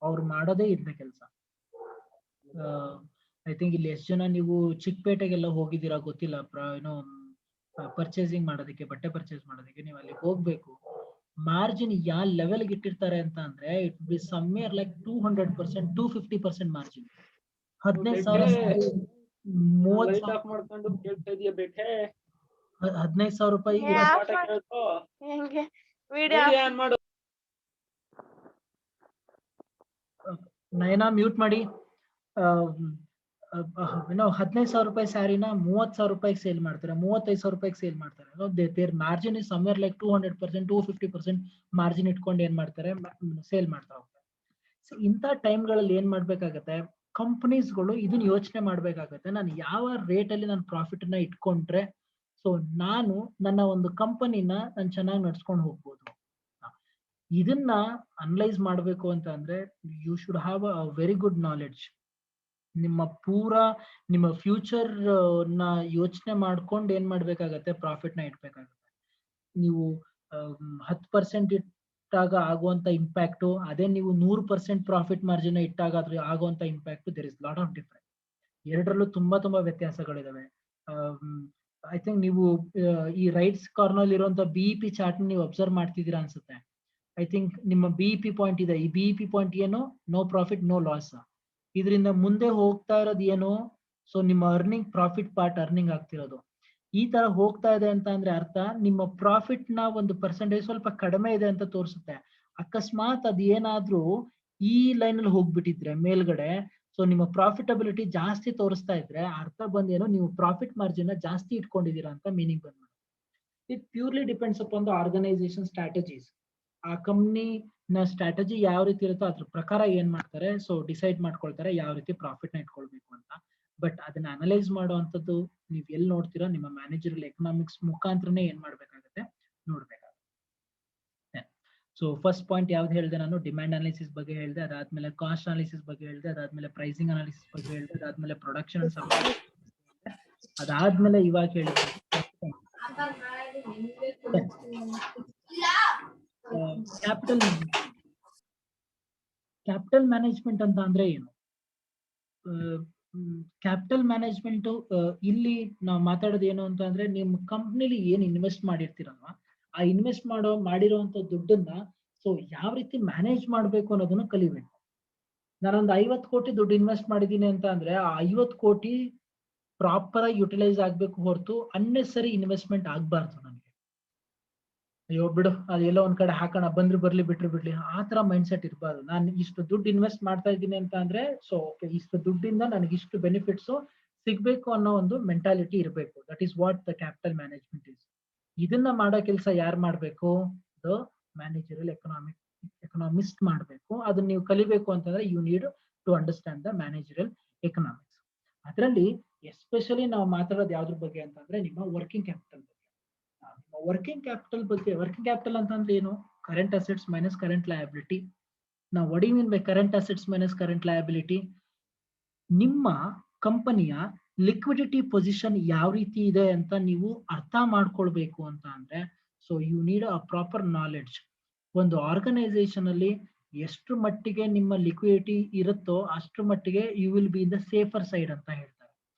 ಅವ್ರು ಮಾಡೋದೇ ಇದನ್ನ ಕೆಲಸ. ಐ ಥಿಂಕ್ ಇಲ್ಲಿ ಎಷ್ಟು ಜನ ನೀವು ಚಿಕ್ಕಪೇಟೆಗೆಲ್ಲ ಹೋಗಿದ್ದೀರಾ ಗೊತ್ತಿಲ್ಲ, ಪರ್ಚೇಸಿಂಗ್ ಮಾಡೋದಕ್ಕೆ, ಬಟ್ಟೆ ಪರ್ಚೇಸ್ ಮಾಡೋದಕ್ಕೆ. ನೀವು ಅಲ್ಲಿ ಹೋಗ್ಬೇಕು, ಮಾರ್ಜಿನ್ ಯಾವ ಲೆವೆಲ್ಗೆ ಇಟ್ಟಿರ್ತಾರೆ ಅಂತ ಅಂದ್ರೆ it be somewhere like 200%, 250% margin. 15,000 15,000 ರೂಪಾಯಿ ನಯನ ಮ್ಯೂಟ್ ಮಾಡಿ. 15,000 ರೂಪಾಯಿ ಸ್ಯಾರಿನ 30,000 ರೂಪಾಯಿಗೆ ಸೇಲ್ ಮಾಡ್ತಾರೆ, 35,000 ರೂಪಾಯಿಗೆ ಸೇಲ್ ಮಾಡ್ತಾರೆ. There margin is somewhere like 200%, 250% margin ಇಟ್ಕೊಂಡು ಏನ್ ಮಾಡ್ತಾರೆ, ಸೇಲ್ ಮಾಡ್ತಾ ಹೋಗ್ತಾರೆ. ಸೊ ಇಂಥ ಟೈಮ್ಗಳಲ್ಲಿ ಏನ್ ಮಾಡ್ಬೇಕಾಗತ್ತೆ, ಕಂಪನೀಸ್ಗಳು ಇದನ್ನ ಯೋಚನೆ ಮಾಡ್ಬೇಕಾಗತ್ತೆ, ನಾನು ಯಾವ ರೇಟ್ ಅಲ್ಲಿ ನಾನು ಪ್ರಾಫಿಟ್ ನ ಇಟ್ಕೊಂಡ್ರೆ ಸೊ ನಾನು ನನ್ನ ಒಂದು ಕಂಪನಿನ ನಾನು ಚೆನ್ನಾಗಿ ನಡ್ಸ್ಕೊಂಡು ಹೋಗ್ಬೋದು. ಇದನ್ನ ಅನಲೈಸ್ ಮಾಡ್ಬೇಕು ಅಂತ ಅಂದ್ರೆ you should have a very good knowledge. ನಿಮ್ಮ ಫ್ಯೂಚರ್ ನ ಯೋಚನೆ ಮಾಡ್ಕೊಂಡು ಏನ್ ಮಾಡ್ಬೇಕಾಗತ್ತೆ, ಪ್ರಾಫಿಟ್ ನ ಇಟ್ಬೇಕಾಗತ್ತೆ. ನೀವು 10% ಇಟ್ಟಾಗ ಆಗುವಂತ ಇಂಪ್ಯಾಕ್ಟ್, ಅದೇ ನೀವು 100% ಪ್ರಾಫಿಟ್ ಮಾರ್ಜಿನ್ ಇಟ್ಟಾಗ ಆಗುವಂತ impact, there is lot of difference. ಎರಡರಲ್ಲೂ ತುಂಬಾ ವ್ಯತ್ಯಾಸಗಳಿದಾವೆ. ಐ ಥಿಂಕ್ ನೀವು ಈ ರೈಟ್ಸ್ ಕಾರ್ನರ್ ಇರುವಂತ BEP ಚಾರ್ಟ್ ನೀವು ಅಬ್ಸರ್ವ್ ಮಾಡ್ತಿದ್ದೀರಾ ಅನ್ಸುತ್ತೆ. ಐ ಥಿಂಕ್ ನಿಮ್ಮ BEP ಪಾಯಿಂಟ್ ಇದೆ. ಈ BEP ಪಾಯಿಂಟ್ ಏನು? No profit no loss. ಇದರಿಂದ ಮುಂದೆ ಹೋಗ್ತಾ ಇರೋದು ಏನು? ಸೊ ನಿಮ್ಮ ಅರ್ನಿಂಗ್ ಪ್ರಾಫಿಟ್ ಪಾರ್ಟ್ ಅರ್ನಿಂಗ್ ಆಗ್ತಿರೋದು ಈ ತರ ಹೋಗ್ತಾ ಇದೆ ಅಂತ ಅಂದ್ರೆ ಅರ್ಥ ನಿಮ್ಮ ಪ್ರಾಫಿಟ್ ನ ಒಂದು ಪರ್ಸೆಂಟೇಜ್ ಸ್ವಲ್ಪ ಕಡಿಮೆ ಇದೆ ಅಂತ ತೋರಿಸುತ್ತೆ. ಅಕಸ್ಮಾತ್ ಅದ್ ಏನಾದ್ರೂ ಈ ಲೈನ್ ಅಲ್ಲಿ ಹೋಗ್ಬಿಟ್ಟಿದ್ರೆ ಮೇಲ್ಗಡೆ, ಸೊ ನಿಮ್ಮ ಪ್ರಾಫಿಟಬಿಲಿಟಿ ಜಾಸ್ತಿ ತೋರಿಸ್ತಾ ಇದ್ರೆ ಅರ್ಥ ಬಂದೇನೋ ನೀವು ಪ್ರಾಫಿಟ್ ಮಾರ್ಜಿನ್ ಜಾಸ್ತಿ ಇಟ್ಕೊಂಡಿದ್ದೀರಾ ಅಂತ ಮೀನಿಂಗ್ ಬಂದ್. It purely depends upon the organisation strategies. ಆ ಕಂಪ್ನಿ ನ ಸ್ಟ್ರಾಟಜಿ ಯಾವ ರೀತಿ ಇರುತ್ತೋ ಅದ್ರ ಪ್ರಕಾರ ಏನ್ ಮಾಡ್ತಾರೆ, ಸೊ ಡಿಸೈಡ್ ಮಾಡ್ಕೊಳ್ತಾರೆ ಯಾವ ರೀತಿ ಪ್ರಾಫಿಟ್ ನ ಇಟ್ಕೊಳ್ಬೇಕು ಅಂತ. ಬಟ್ ಅದನ್ನ ಅನಲೈಸ್ ಮಾಡುವಂತದ್ದು ನೀವ್ ಎಲ್ಲಿ ನೋಡ್ತೀರಾ, ನಿಮ್ಮ ಮ್ಯಾನೇಜರಲ್ ಎಕನಾಮಿಕ್ಸ್ ಮುಖಾಂತರನೇ ಏನ್ ಮಾಡ್ಬೇಕಾಗತ್ತೆ, ನೋಡ್ಬೇಕಾಗುತ್ತೆ. ಸೊ ಫಸ್ಟ್ ಪಾಯಿಂಟ್ ಯಾವ್ದು ಹೇಳಿದೆ ನಾನು? ಡಿಮ್ಯಾಂಡ್ ಅನಾಲಿಸಿಸ್ ಬಗ್ಗೆ ಹೇಳಿದೆ, ಅದಾದ್ಮೇಲೆ ಕಾಸ್ಟ್ ಅನಾಲಿಸಿಸ್ ಬಗ್ಗೆ ಹೇಳಿದೆ, ಅದಾದ್ಮೇಲೆ ಪ್ರೈಸಿಂಗ್ ಅನಾಲಿಸಿಸ್ ಬಗ್ಗೆ ಹೇಳಿದೆ, ಅದಾದ್ಮೇಲೆ ಪ್ರೊಡಕ್ಷನ್ ಅಂಡ್ ಸಪ್ಲೈ, ಅದಾದ್ಮೇಲೆ ಇವಾಗ ಹೇಳಿದೆ ಕ್ಯಾಪಿಟಲ್ ಮ್ಯಾನೇಜ್ಮೆಂಟ್ ಅಂತ ಅಂದ್ರೆ ಏನು? ಕ್ಯಾಪಿಟಲ್ ಮ್ಯಾನೇಜ್ಮೆಂಟ್ ಇಲ್ಲಿ ನಾವು ಮಾತಾಡೋದು ಏನು ಅಂತ ಅಂದ್ರೆ, ನಿಮ್ಮ ಕಂಪ್ನಿಲಿ ಏನ್ ಇನ್ವೆಸ್ಟ್ ಮಾಡಿರ್ತೀರಲ್ವಾ, ಆ ಇನ್ವೆಸ್ಟ್ ಮಾಡಿರುವಂತ ದುಡ್ಡನ್ನ ಸೊ ಯಾವ ರೀತಿ ಮ್ಯಾನೇಜ್ ಮಾಡ್ಬೇಕು ಅನ್ನೋದನ್ನ ಕಲಿಬೇಕು. ನಾನೊಂದು 50 ಕೋಟಿ ದುಡ್ಡು ಇನ್ವೆಸ್ಟ್ ಮಾಡಿದೀನಿ ಅಂತ ಅಂದ್ರೆ ಆ 50 ಕೋಟಿ ಪ್ರಾಪರ್ ಆಗಿ ಯುಟಿಲೈಸ್ ಆಗ್ಬೇಕು ಹೊರತು ಅನ್ನೆಸರಿ ಇನ್ವೆಸ್ಟ್ಮೆಂಟ್ ಆಗ್ಬಾರ್ದು. ನನಗೆ ಅಯ್ಯೋ ಬಿಡು ಅದೆಲ್ಲ ಒಂದ್ ಕಡೆ ಹಾಕೋಣ, ಬಂದ್ರು ಬರ್ಲಿ ಬಿಟ್ರು ಬಿಡ್ಲಿ, ಆ ತರ ಮೈಂಡ್ ಸೆಟ್ ಇರಬಾರ್ದು. ನಾನು ಇಷ್ಟು ದುಡ್ಡು ಇನ್ವೆಸ್ಟ್ ಮಾಡ್ತಾ ಇದ್ದೀನಿ ಅಂತ ಅಂದ್ರೆ ಸೊ ಓಕೆ, ಇಷ್ಟು ದುಡ್ಡಿಂದ ನನಗೆ ಇಷ್ಟು ಬೆನಿಫಿಟ್ಸ್ ಸಿಗ್ಬೇಕು ಅನ್ನೋ ಒಂದು ಮೆಂಟಾಲಿಟಿ ಇರಬೇಕು. That is what the capital management is. ಇದನ್ನ ಮಾಡೋ ಕೆಲಸ ಯಾರು ಮಾಡ್ಬೇಕು? ದ ಮ್ಯಾನೇಜರಲ್ ಎಕನಾಮಿಸ್ಟ್ ಮಾಡ್ಬೇಕು. ಅದನ್ನ ನೀವು ಕಲಿಬೇಕು ಅಂತಂದ್ರೆ you need to understand the managerial economics. ಅದರಲ್ಲಿ ಎಸ್ಪೆಷಲಿ ನಾವು ಮಾತಾಡೋದು ಯಾವ್ದ್ರ ಬಗ್ಗೆ ಅಂತಂದ್ರೆ ನಿಮ್ಮ ವರ್ಕಿಂಗ್ ಕ್ಯಾಪಿಟಲ್ ಬಗ್ಗೆ. ವರ್ಕಿಂಗ್ ಕ್ಯಾಪಿಟಲ್ ಬಗ್ಗೆ, ವರ್ಕಿಂಗ್ ಕ್ಯಾಪಿಟಲ್ ಅಂತಂದ್ರೆ ಏನು? Current assets minus current liability. ನಾವು what do you mean by current assets minus current liability? ನಿಮ್ಮ ಕಂಪನಿಯ ಲಿಕ್ವಿಡಿಟಿ ಪೊಸಿಷನ್ ಯಾವ ರೀತಿ ಇದೆ ಅಂತ ನೀವು ಅರ್ಥ ಮಾಡ್ಕೊಳ್ಬೇಕು ಅಂತ ಅಂದ್ರೆ so you need a proper knowledge. ಒಂದು ಆರ್ಗನೈಸೇಷನ್ ಅಲ್ಲಿ ಎಷ್ಟು ಮಟ್ಟಿಗೆ ನಿಮ್ಮ ಲಿಕ್ವಿಡಿಟಿ ಇರುತ್ತೋ ಅಷ್ಟು ಮಟ್ಟಿಗೆ you will be in the safer side ಅಂತ ಹೇಳ್ತಾರೆ.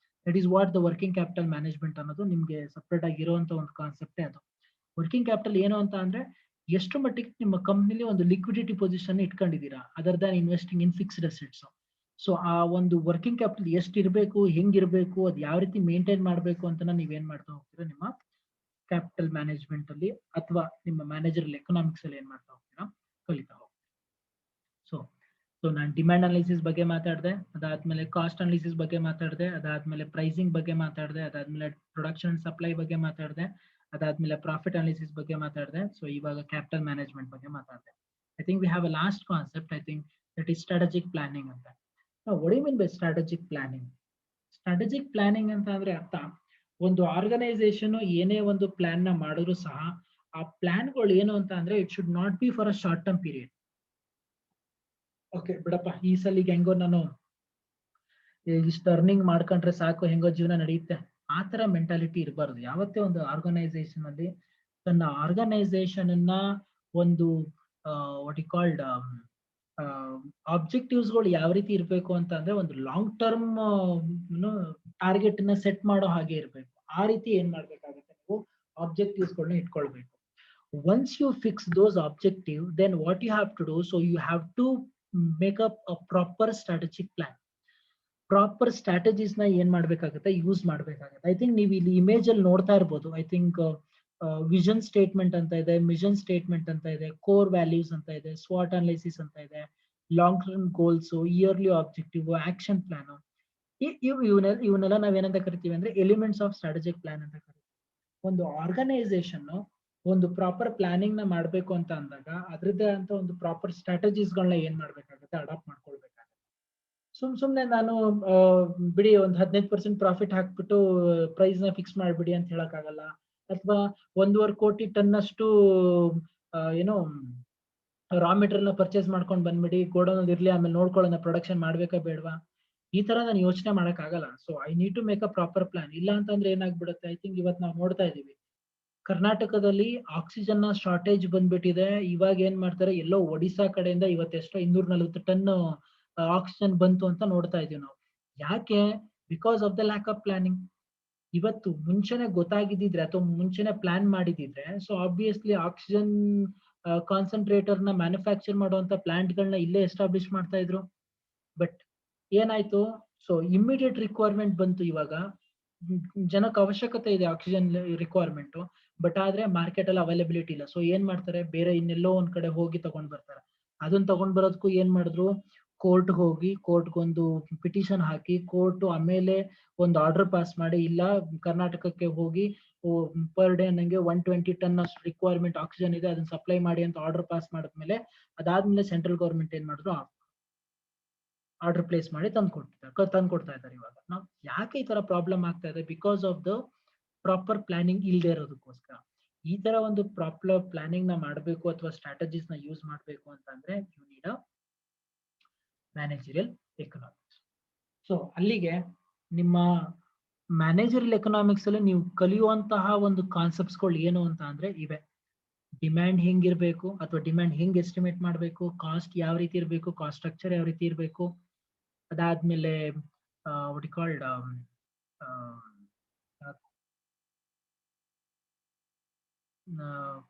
That is what the working capital management ಅನ್ನೋದು ನಿಮ್ಗೆ ಸಪ್ರೇಟ್ ಆಗಿರುವಂತ ಒಂದು ಕಾನ್ಸೆಪ್ಟೇ ಅದು. ವರ್ಕಿಂಗ್ ಕ್ಯಾಪಿಟಲ್ ಏನು ಅಂತ ಅಂದ್ರೆ ಎಷ್ಟು ಮಟ್ಟಿಗೆ ನಿಮ್ಮ ಕಂಪ್ನಿಲಿ ಒಂದು ಲಿಕ್ವಿಡಿಟಿ ಪೊಸಿಷನ್ ಇಟ್ಕೊಂಡಿದ್ದೀರಾ other than investing in fixed assets. So ಆ ಒಂದು ವರ್ಕಿಂಗ್ ಕ್ಯಾಪಿಟಲ್ ಎಷ್ಟು ಇರಬೇಕು, ಹೆಂಗಿರ್ಬೇಕು, ಅದು ಯಾವ ರೀತಿ ಮೇಂಟೈನ್ ಮಾಡಬೇಕು ಅಂತ ನೀವೇನ್ ಮಾಡ್ತಾ ಹೋಗ್ತೀರಾ ನಿಮ್ಮ ಕ್ಯಾಪಿಟಲ್ ಮ್ಯಾನೇಜ್ಮೆಂಟ್ ಅಲ್ಲಿ ಅಥವಾ ನಿಮ್ಮ ಮ್ಯಾನೇಜರಲ್ ಎಕನಾಮಿಕ್ಸ್ ಅಲ್ಲಿ ಏನ್ ಮಾಡ್ತಾ ಹೋಗ್ತೀರಾ, ಕಲಿತಾ ಹೋಗ್ತೀರಾ. ಸೊ ನಾನು ಡಿಮ್ಯಾಂಡ್ ಅನಾಲಿಸಿಸ್ ಬಗ್ಗೆ ಮಾತಾಡಿದೆ, ಅದಾದ್ಮೇಲೆ ಕಾಸ್ಟ್ ಅನಾಲಿಸಿಸ್ ಬಗ್ಗೆ ಮಾತಾಡಿದೆ, ಅದಾದ್ಮೇಲೆ ಪ್ರೈಸಿಂಗ್ ಬಗ್ಗೆ ಮಾತಾಡಿದೆ, ಅದಾದ್ಮೇಲೆ ಪ್ರೊಡಕ್ಷನ್ ಸಪ್ಲೈ ಬಗ್ಗೆ ಮಾತಾಡಿದೆ, ಅದಾದ್ಮೇಲೆ ಪ್ರಾಫಿಟ್ ಅನಾಲಿಸಿಸ್ ಬಗ್ಗೆ ಮಾತಾಡಿದೆ. ಸೊ ಇವಾಗ ಕ್ಯಾಪಿಟಲ್ ಮ್ಯಾನೇಜ್ಮೆಂಟ್ ಬಗ್ಗೆ ಮಾತಾಡಿದೆ. I think we have a last concept, I think that is strategic planning ಅಂತ. What you mean by strategic planning? Strategic planning ಅಂತ ಅಂದ್ರೆ ಅರ್ಥ, ಒಂದು ಆರ್ಗನೈಸೇಷನ್ ಏನೇ ಒಂದು ಪ್ಲಾನ್ ನ ಮಾಡಿದ್ರು ಸಹ ಆ ಪ್ಲಾನ್ಗಳು ಏನು ಅಂತ ಅಂದ್ರೆ it should not be for a short term period. Okay ಬಿಡಪ್ಪ ಈ ಸಲಿಗೆ ಹೆಂಗೋ ನಾನು ಇಷ್ಟು ಅರ್ನಿಂಗ್ ಮಾಡ್ಕೊಂಡ್ರೆ ಸಾಕು, ಹೆಂಗೋ ಜೀವನ ನಡೆಯುತ್ತೆ, ಆ ತರ ಮೆಂಟಾಲಿಟಿ ಇರಬಾರ್ದು. ಯಾವತ್ತೇ ಒಂದು ಆರ್ಗನೈಸೇಷನ್ ಅಲ್ಲಿ ತನ್ನ ಆರ್ಗನೈಸೇಷನ್ ಅನ್ನ ಒಂದು ವಾಟ್ ಯು ಕಾಲ್ಡ್ ಆಬ್ಜೆಕ್ಟಿವ್ಸ್ ಗಳು ಯಾವ ರೀತಿ ಇರಬೇಕು ಅಂತ ಅಂದ್ರೆ ಒಂದು ಲಾಂಗ್ ಟರ್ಮ್ ಟಾರ್ಗೆಟ್ ನ ಸೆಟ್ ಮಾಡೋ ಹಾಗೆ ಇರಬೇಕು. ಆ ರೀತಿ ಏನ್ ಮಾಡ್ಬೇಕಾಗುತ್ತೆ, ನೀವು ಆಬ್ಜೆಕ್ಟಿವ್ಸ್ ಗಳನ್ನ ಇಟ್ಕೊಳ್ಬೇಕು. Once you fix those objective, then what you have to do, so you have to make up a proper strategic plan. Proper strategies ನ ಏನ್ ಮಾಡ್ಬೇಕಾಗುತ್ತೆ, ಯೂಸ್ ಮಾಡ್ಬೇಕಾಗುತ್ತೆ. ಐ ಥಿಂಕ್ ನೀವು ಇಲ್ಲಿ ಇಮೇಜ್ ಅಲ್ಲಿ ನೋಡ್ತಾ ಇರ್ಬೋದು. ಐ ಥಿಂಕ್ ವಿಷನ್ ಸ್ಟೇಟ್ಮೆಂಟ್ ಅಂತ ಇದೆ, ಮಿಷನ್ ಸ್ಟೇಟ್ಮೆಂಟ್ ಅಂತ ಇದೆ, ಕೋರ್ ವ್ಯಾಲ್ಯೂಸ್ ಅಂತ ಇದೆ, ಸ್ವಾಟ್ ಅನಾಲಿಸಿಸ್ ಅಂತ ಇದೆ, long term goals, yearly objective, action plan. ಇವನ್ನೆಲ್ಲ ನಾವೇನಂತ ಕರಿತೀವಿ ಅಂದ್ರೆ ಎಲಿಮೆಂಟ್ಸ್ ಆಫ್ ಸ್ಟ್ರಾಟಜಿಕ್ ಪ್ಲಾನ್ ಅಂತ ಕರಿತೀವಿ. ಒಂದು ಆರ್ಗನೈಸೇಷನ್ ಒಂದು ಪ್ರಾಪರ್ ಪ್ಲಾನಿಂಗ್ ನ ಮಾಡ್ಬೇಕು ಅಂತ ಅಂದಾಗ ಅದ್ರದ್ದೇ ಅಂತ ಒಂದು ಪ್ರಾಪರ್ ಸ್ಟ್ರಾಟಜೀಸ್ ಗಳನ್ನ ಏನ್ ಮಾಡ್ಬೇಕಾಗುತ್ತೆ, ಅಡಾಪ್ಟ್ ಮಾಡ್ಕೊಳ್ಬೇಕಾಗುತ್ತೆ. ಸುಮ್ನೆ ನಾನು ಬಿಡಿ ಒಂದು 15% ಪ್ರಾಫಿಟ್ ಹಾಕ್ಬಿಟ್ಟು ಪ್ರೈಸ್ ನ ಫಿಕ್ಸ್ ಮಾಡ್ಬಿಡಿ ಅಂತ ಹೇಳಕ್ ಆಗಲ್ಲ. ಅಥವಾ 1.5 ಕೋಟಿ ಟನ್ ಅಷ್ಟು ಏನೋ ರಾ ಮೆಟೀರಿಯಲ್ ನ ಪರ್ಚೇಸ್ ಮಾಡ್ಕೊಂಡು ಬಂದ್ಬಿಡಿ, ಗೋಡೌನ್ ಇರ್ಲಿ ಆಮೇಲೆ ನೋಡ್ಕೊಳ್ಳೋಣ ಪ್ರೊಡಕ್ಷನ್ ಮಾಡ್ಬೇಕಾ ಬೇಡವಾ, ಈ ತರ ನಾನು ಯೋಚನೆ ಮಾಡಕ್ ಆಗಲ್ಲ. So I need to make a proper plan. ಇಲ್ಲ ಅಂತಂದ್ರೆ ಏನಾಗ್ಬಿಡುತ್ತೆ, ಐ ಥಿಂಕ್ ಇವತ್ತು ನಾವು ನೋಡ್ತಾ ಇದೀವಿ ಕರ್ನಾಟಕದಲ್ಲಿ ಆಕ್ಸಿಜನ್ ನ ಶಾರ್ಟೇಜ್ ಬಂದ್ಬಿಟ್ಟಿದೆ. ಇವಾಗ ಏನ್ ಮಾಡ್ತಾರೆ, ಎಲ್ಲೋ ಒಡಿಶಾ ಕಡೆಯಿಂದ ಇವತ್ತೆಷ್ಟೋ 240 ಟನ್ ಆಕ್ಸಿಜನ್ ಬಂತು ಅಂತ ನೋಡ್ತಾ ಇದೀವಿ ನಾವು. ಯಾಕೆ? Because of the lack of planning. ಇವತ್ತು ಮುಂಚೆನೆ ಗೊತ್ತಾಗಿದ್ದಿದ್ರೆ ಅಥವಾ ಮುಂಚೆನೆ ಪ್ಲಾನ್ ಮಾಡಿದಿದ್ರೆ, ಸೊ ಆಬ್ವಿಯಸ್ಲಿ ಆಕ್ಸಿಜನ್ ಕಾನ್ಸಂಟ್ರೇಟರ್ ನ ಮ್ಯಾನುಫ್ಯಾಕ್ಚರ್ ಮಾಡುವಂತ ಪ್ಲಾಂಟ್ ಗಳನ್ನ ಇಲ್ಲೇ ಎಸ್ಟಾಬ್ಲಿಷ್ ಮಾಡ್ತಾ ಇದ್ರು. ಬಟ್ ಏನಾಯ್ತು, ಸೊ ಇಮಿಡಿಯೇಟ್ ರಿಕ್ವೈರ್ಮೆಂಟ್ ಬಂತು. ಇವಾಗ ಜನಕ್ಕೆ ಅವಶ್ಯಕತೆ ಇದೆ ಆಕ್ಸಿಜನ್ ರಿಕ್ವೈರ್ಮೆಂಟ್, ಬಟ್ ಆದ್ರೆ ಮಾರ್ಕೆಟ್ ಅಲ್ಲಿ ಅವೈಲಬಿಲಿಟಿ ಇಲ್ಲ. ಸೊ ಏನ್ ಮಾಡ್ತಾರೆ, ಬೇರೆ ಇನ್ನೆಲ್ಲೋ ಒಂದ್ ಕಡೆ ಹೋಗಿ ತಗೊಂಡ್ ಬರ್ತಾರೆ. ಅದನ್ನ ತಗೊಂಡ್ ಬರೋದಕ್ಕೂ ಏನ್ ಮಾಡಿದ್ರು, ಕೋರ್ಟ್ ಹೋಗಿ ಕೋರ್ಟ್ಗೊಂದು ಪಿಟಿಷನ್ ಹಾಕಿ, ಕೋರ್ಟ್ ಆಮೇಲೆ ಒಂದು ಆರ್ಡರ್ ಪಾಸ್ ಮಾಡಿ, ಇಲ್ಲ ಕರ್ನಾಟಕಕ್ಕೆ ಹೋಗಿ ಪರ್ ಡೇ ನಂಗೆ 120 ಟನ್ ಅಷ್ಟು ರಿಕ್ವೈರ್ಮೆಂಟ್ ಆಕ್ಸಿಜನ್ ಇದೆ, ಅದನ್ನ ಸಪ್ಲೈ ಮಾಡಿ ಅಂತ ಆರ್ಡರ್ ಪಾಸ್ ಮಾಡಿದ್ಮೇಲೆ, ಅದಾದ್ಮೇಲೆ ಸೆಂಟ್ರಲ್ ಗೌರ್ಮೆಂಟ್ ಏನ್ ಮಾಡಿದ್ರು, ಆರ್ಡರ್ ಪ್ಲೇಸ್ ಮಾಡಿ ತಂದ್ಕೊಡ್ತಾ ಇದ್ದಾರೆ. ಇವಾಗ ನಾವು ಯಾಕೆ ಈ ತರ ಪ್ರಾಬ್ಲಮ್ ಆಗ್ತಾ ಇದೆ, because of the proper planning ಇಲ್ಲದೆ ಇರೋದಕ್ಕೋಸ್ಕರ. ಈ ತರ ಒಂದು ಪ್ರಾಪರ್ ಪ್ಲಾನಿಂಗ್ ನ ಮಾಡಬೇಕು ಅಥವಾ ಸ್ಟ್ರಾಟಜೀಸ್ ನ ಯೂಸ್ ಮಾಡಬೇಕು ಅಂತಂದ್ರೆ you need a managerial economics. So ಅಲ್ಲಿಗೆ ನಿಮ್ಮ ಮ್ಯಾನೇಜರಿಯಲ್ ಎಕನಾಮಿಕ್ಸ್ ಅಲ್ಲಿ ನೀವು ಕಲಿಯುವಂತಹ ಒಂದು ಕಾನ್ಸೆಪ್ಟ್ಸ್ ಗಳು ಏನು ಅಂತ ಅಂದ್ರೆ ಇವೆ. ಡಿಮ್ಯಾಂಡ್ ಹೆಂಗಿರ್ಬೇಕು ಅಥವಾ ಡಿಮ್ಯಾಂಡ್ ಹೆಂಗ್ ಎಸ್ಟಿಮೇಟ್ ಮಾಡಬೇಕು, ಕಾಸ್ಟ್ ಯಾವ ರೀತಿ ಇರಬೇಕು, ಕಾಸ್ಟ್ ಸ್ಟ್ರಕ್ಚರ್ ಯಾವ ರೀತಿ ಇರಬೇಕು, ಅದಾದ್ಮೇಲೆ ವಾಟ್ ಯು ಕಾಲ್ಡ್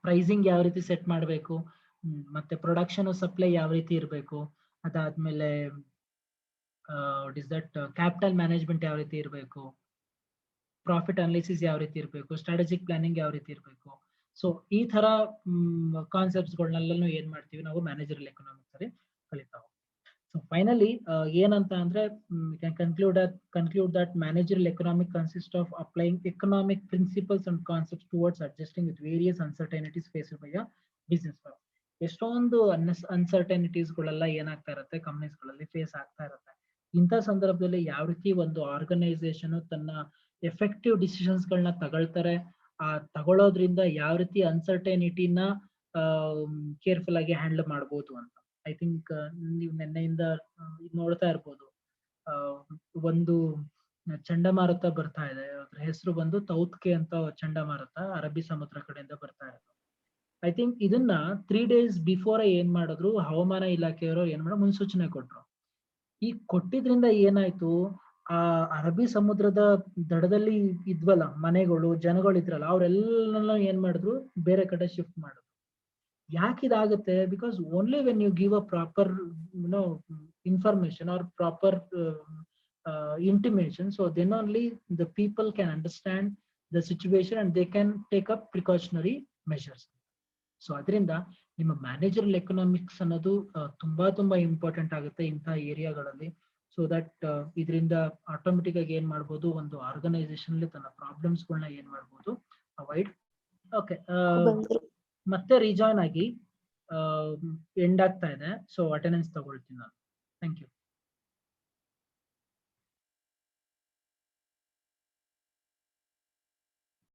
ಪ್ರೈಸಿಂಗ್ ಯಾವ ರೀತಿ ಸೆಟ್ ಮಾಡಬೇಕು, ಮತ್ತೆ ಪ್ರೊಡಕ್ಷನ್ ಸಪ್ಲೈ ಯಾವ ರೀತಿ ಇರಬೇಕು, ಅದಾದ್ಮೇಲೆ what is that capital management ಯಾವ ರೀತಿ ಇರಬೇಕು, ಪ್ರಾಫಿಟ್ ಅನಾಲಿಸಿಸ್ ಯಾವ ರೀತಿ ಇರಬೇಕು, ಸ್ಟ್ರಾಟಜಿಕ್ ಪ್ಲಾನಿಂಗ್ ಯಾವ ರೀತಿ ಇರಬೇಕು. ಸೊ ಈ ತರ ಕಾನ್ಸೆಪ್ಟ್ಸ್ ಗಳನ್ನೆಲ್ಲೂ ಏನ್ ಮಾಡ್ತೀವಿ ನಾವು ಮ್ಯಾನೇಜರಿಯಲ್ ಎಕನಾಮಿಕ್ಸ್ ಅಲ್ಲಿ ಕಲಿತಾ ಹೋಗ್ತೀವಿ. ಸೊ ಫೈನಲಿ ಏನಂತ ಅಂದ್ರೆ can conclude that managerial economic consist of applying economic principles and concepts towards adjusting with various uncertainties faced by a business. ಎಷ್ಟೊಂದು ಅನ್ಸರ್ಟೈನಿಟೀಸ್ ಗಳೆಲ್ಲ ಏನಾಗ್ತಾ ಇರುತ್ತೆ, ಕಂಪನೀಸ್ ಗಳಲ್ಲಿ ಫೇಸ್ ಆಗ್ತಾ ಇರುತ್ತೆ. ಇಂಥ ಸಂದರ್ಭದಲ್ಲಿ ಯಾವ ರೀತಿ ಒಂದು ಆರ್ಗನೈಸೇಷನ್ ತನ್ನ ಎಫೆಕ್ಟಿವ್ ಡಿಸಿಷನ್ಸ್ ಗಳನ್ನ ತಗೊಳ್ತಾರೆ, ಆ ತಗೊಳ್ಳೋದ್ರಿಂದ ಯಾವ ರೀತಿ ಅನ್ಸರ್ಟೈನಿಟಿನ ಕೇರ್ಫುಲ್ ಆಗಿ ಹ್ಯಾಂಡಲ್ ಮಾಡ್ಬೋದು ಅಂತ. ಐ ಥಿಂಕ್ ನೀವು ನಿನ್ನೆಯಿಂದ ನೋಡ್ತಾ ಇರ್ಬೋದು, ಒಂದು ಚಂಡಮಾರುತ ಬರ್ತಾ ಇದೆ. ಅದ್ರ ಹೆಸರು ಬಂದು ತೌತ್ಕೆ ಅಂತ ಚಂಡಮಾರುತ, ಅರಬ್ಬಿ ಸಮುದ್ರ ಕಡೆಯಿಂದ ಬರ್ತಾ ಇರೋದು. ಐ ಥಿಂಕ್ ಇದನ್ನ 3 days ಬಿಫೋರ್ ಏನ್ ಮಾಡಿದ್ರು, ಹವಾಮಾನ ಇಲಾಖೆಯವರು ಏನ್ ಮಾಡಿದ್ರು, ಮುನ್ಸೂಚನೆ ಕೊಟ್ರು. ಈ ಕೊಟ್ಟಿದ್ರಿಂದ ಏನಾಯ್ತು, ಆ ಅರಬ್ಬಿ ಸಮುದ್ರದ ದಡದಲ್ಲಿ ಇದ್ವಲ್ಲ ಮನೆಗಳು, ಜನಗಳು ಇದ್ರಲ್ಲ, ಅವ್ರೆಲ್ಲ ಏನ್ ಮಾಡಿದ್ರು, ಬೇರೆ ಕಡೆ ಶಿಫ್ಟ್ ಮಾಡಿದ್ರು. ಯಾಕೆ ಇದಾಗುತ್ತೆ, because only when you give a proper information or proper intimation, so then only the people can understand the situation and they can take up precautionary measures. So ಅದರಿಂದ ನಿಮ್ಮ ಮ್ಯಾನೇಜರಲ್ ಎಕನಾಮಿಕ್ಸ್ ಅನ್ನೋದು ತುಂಬಾ important ಆಗುತ್ತೆ ಇಂಥ ಏರಿಯಾಗಳಲ್ಲಿ. So that ಇದರಿಂದ automatic ಆಗಿ ಏನ್ ಮಾಡ್ಬೋದು, ಒಂದು ಆರ್ಗನೈಸೇಷನ್ ಅಲ್ಲಿ ತನ್ನ ಪ್ರಾಬ್ಲಮ್ಸ್ ಗಳನ್ನ ಏನ್ ಮಾಡ್ಬೋದು, ಅವಾಯ್ಡ್. ಓಕೆ, ಮತ್ತೆ ರಿಜಾಯ್ನ್ ಆಗಿ ಎಂಡ್ ಆಗ್ತಾ ಇದೆ. ಸೊ ಅಟೆಂಡೆನ್ಸ್ ತಗೊಳ್ತೀನಿ ನಾನು. Thank you.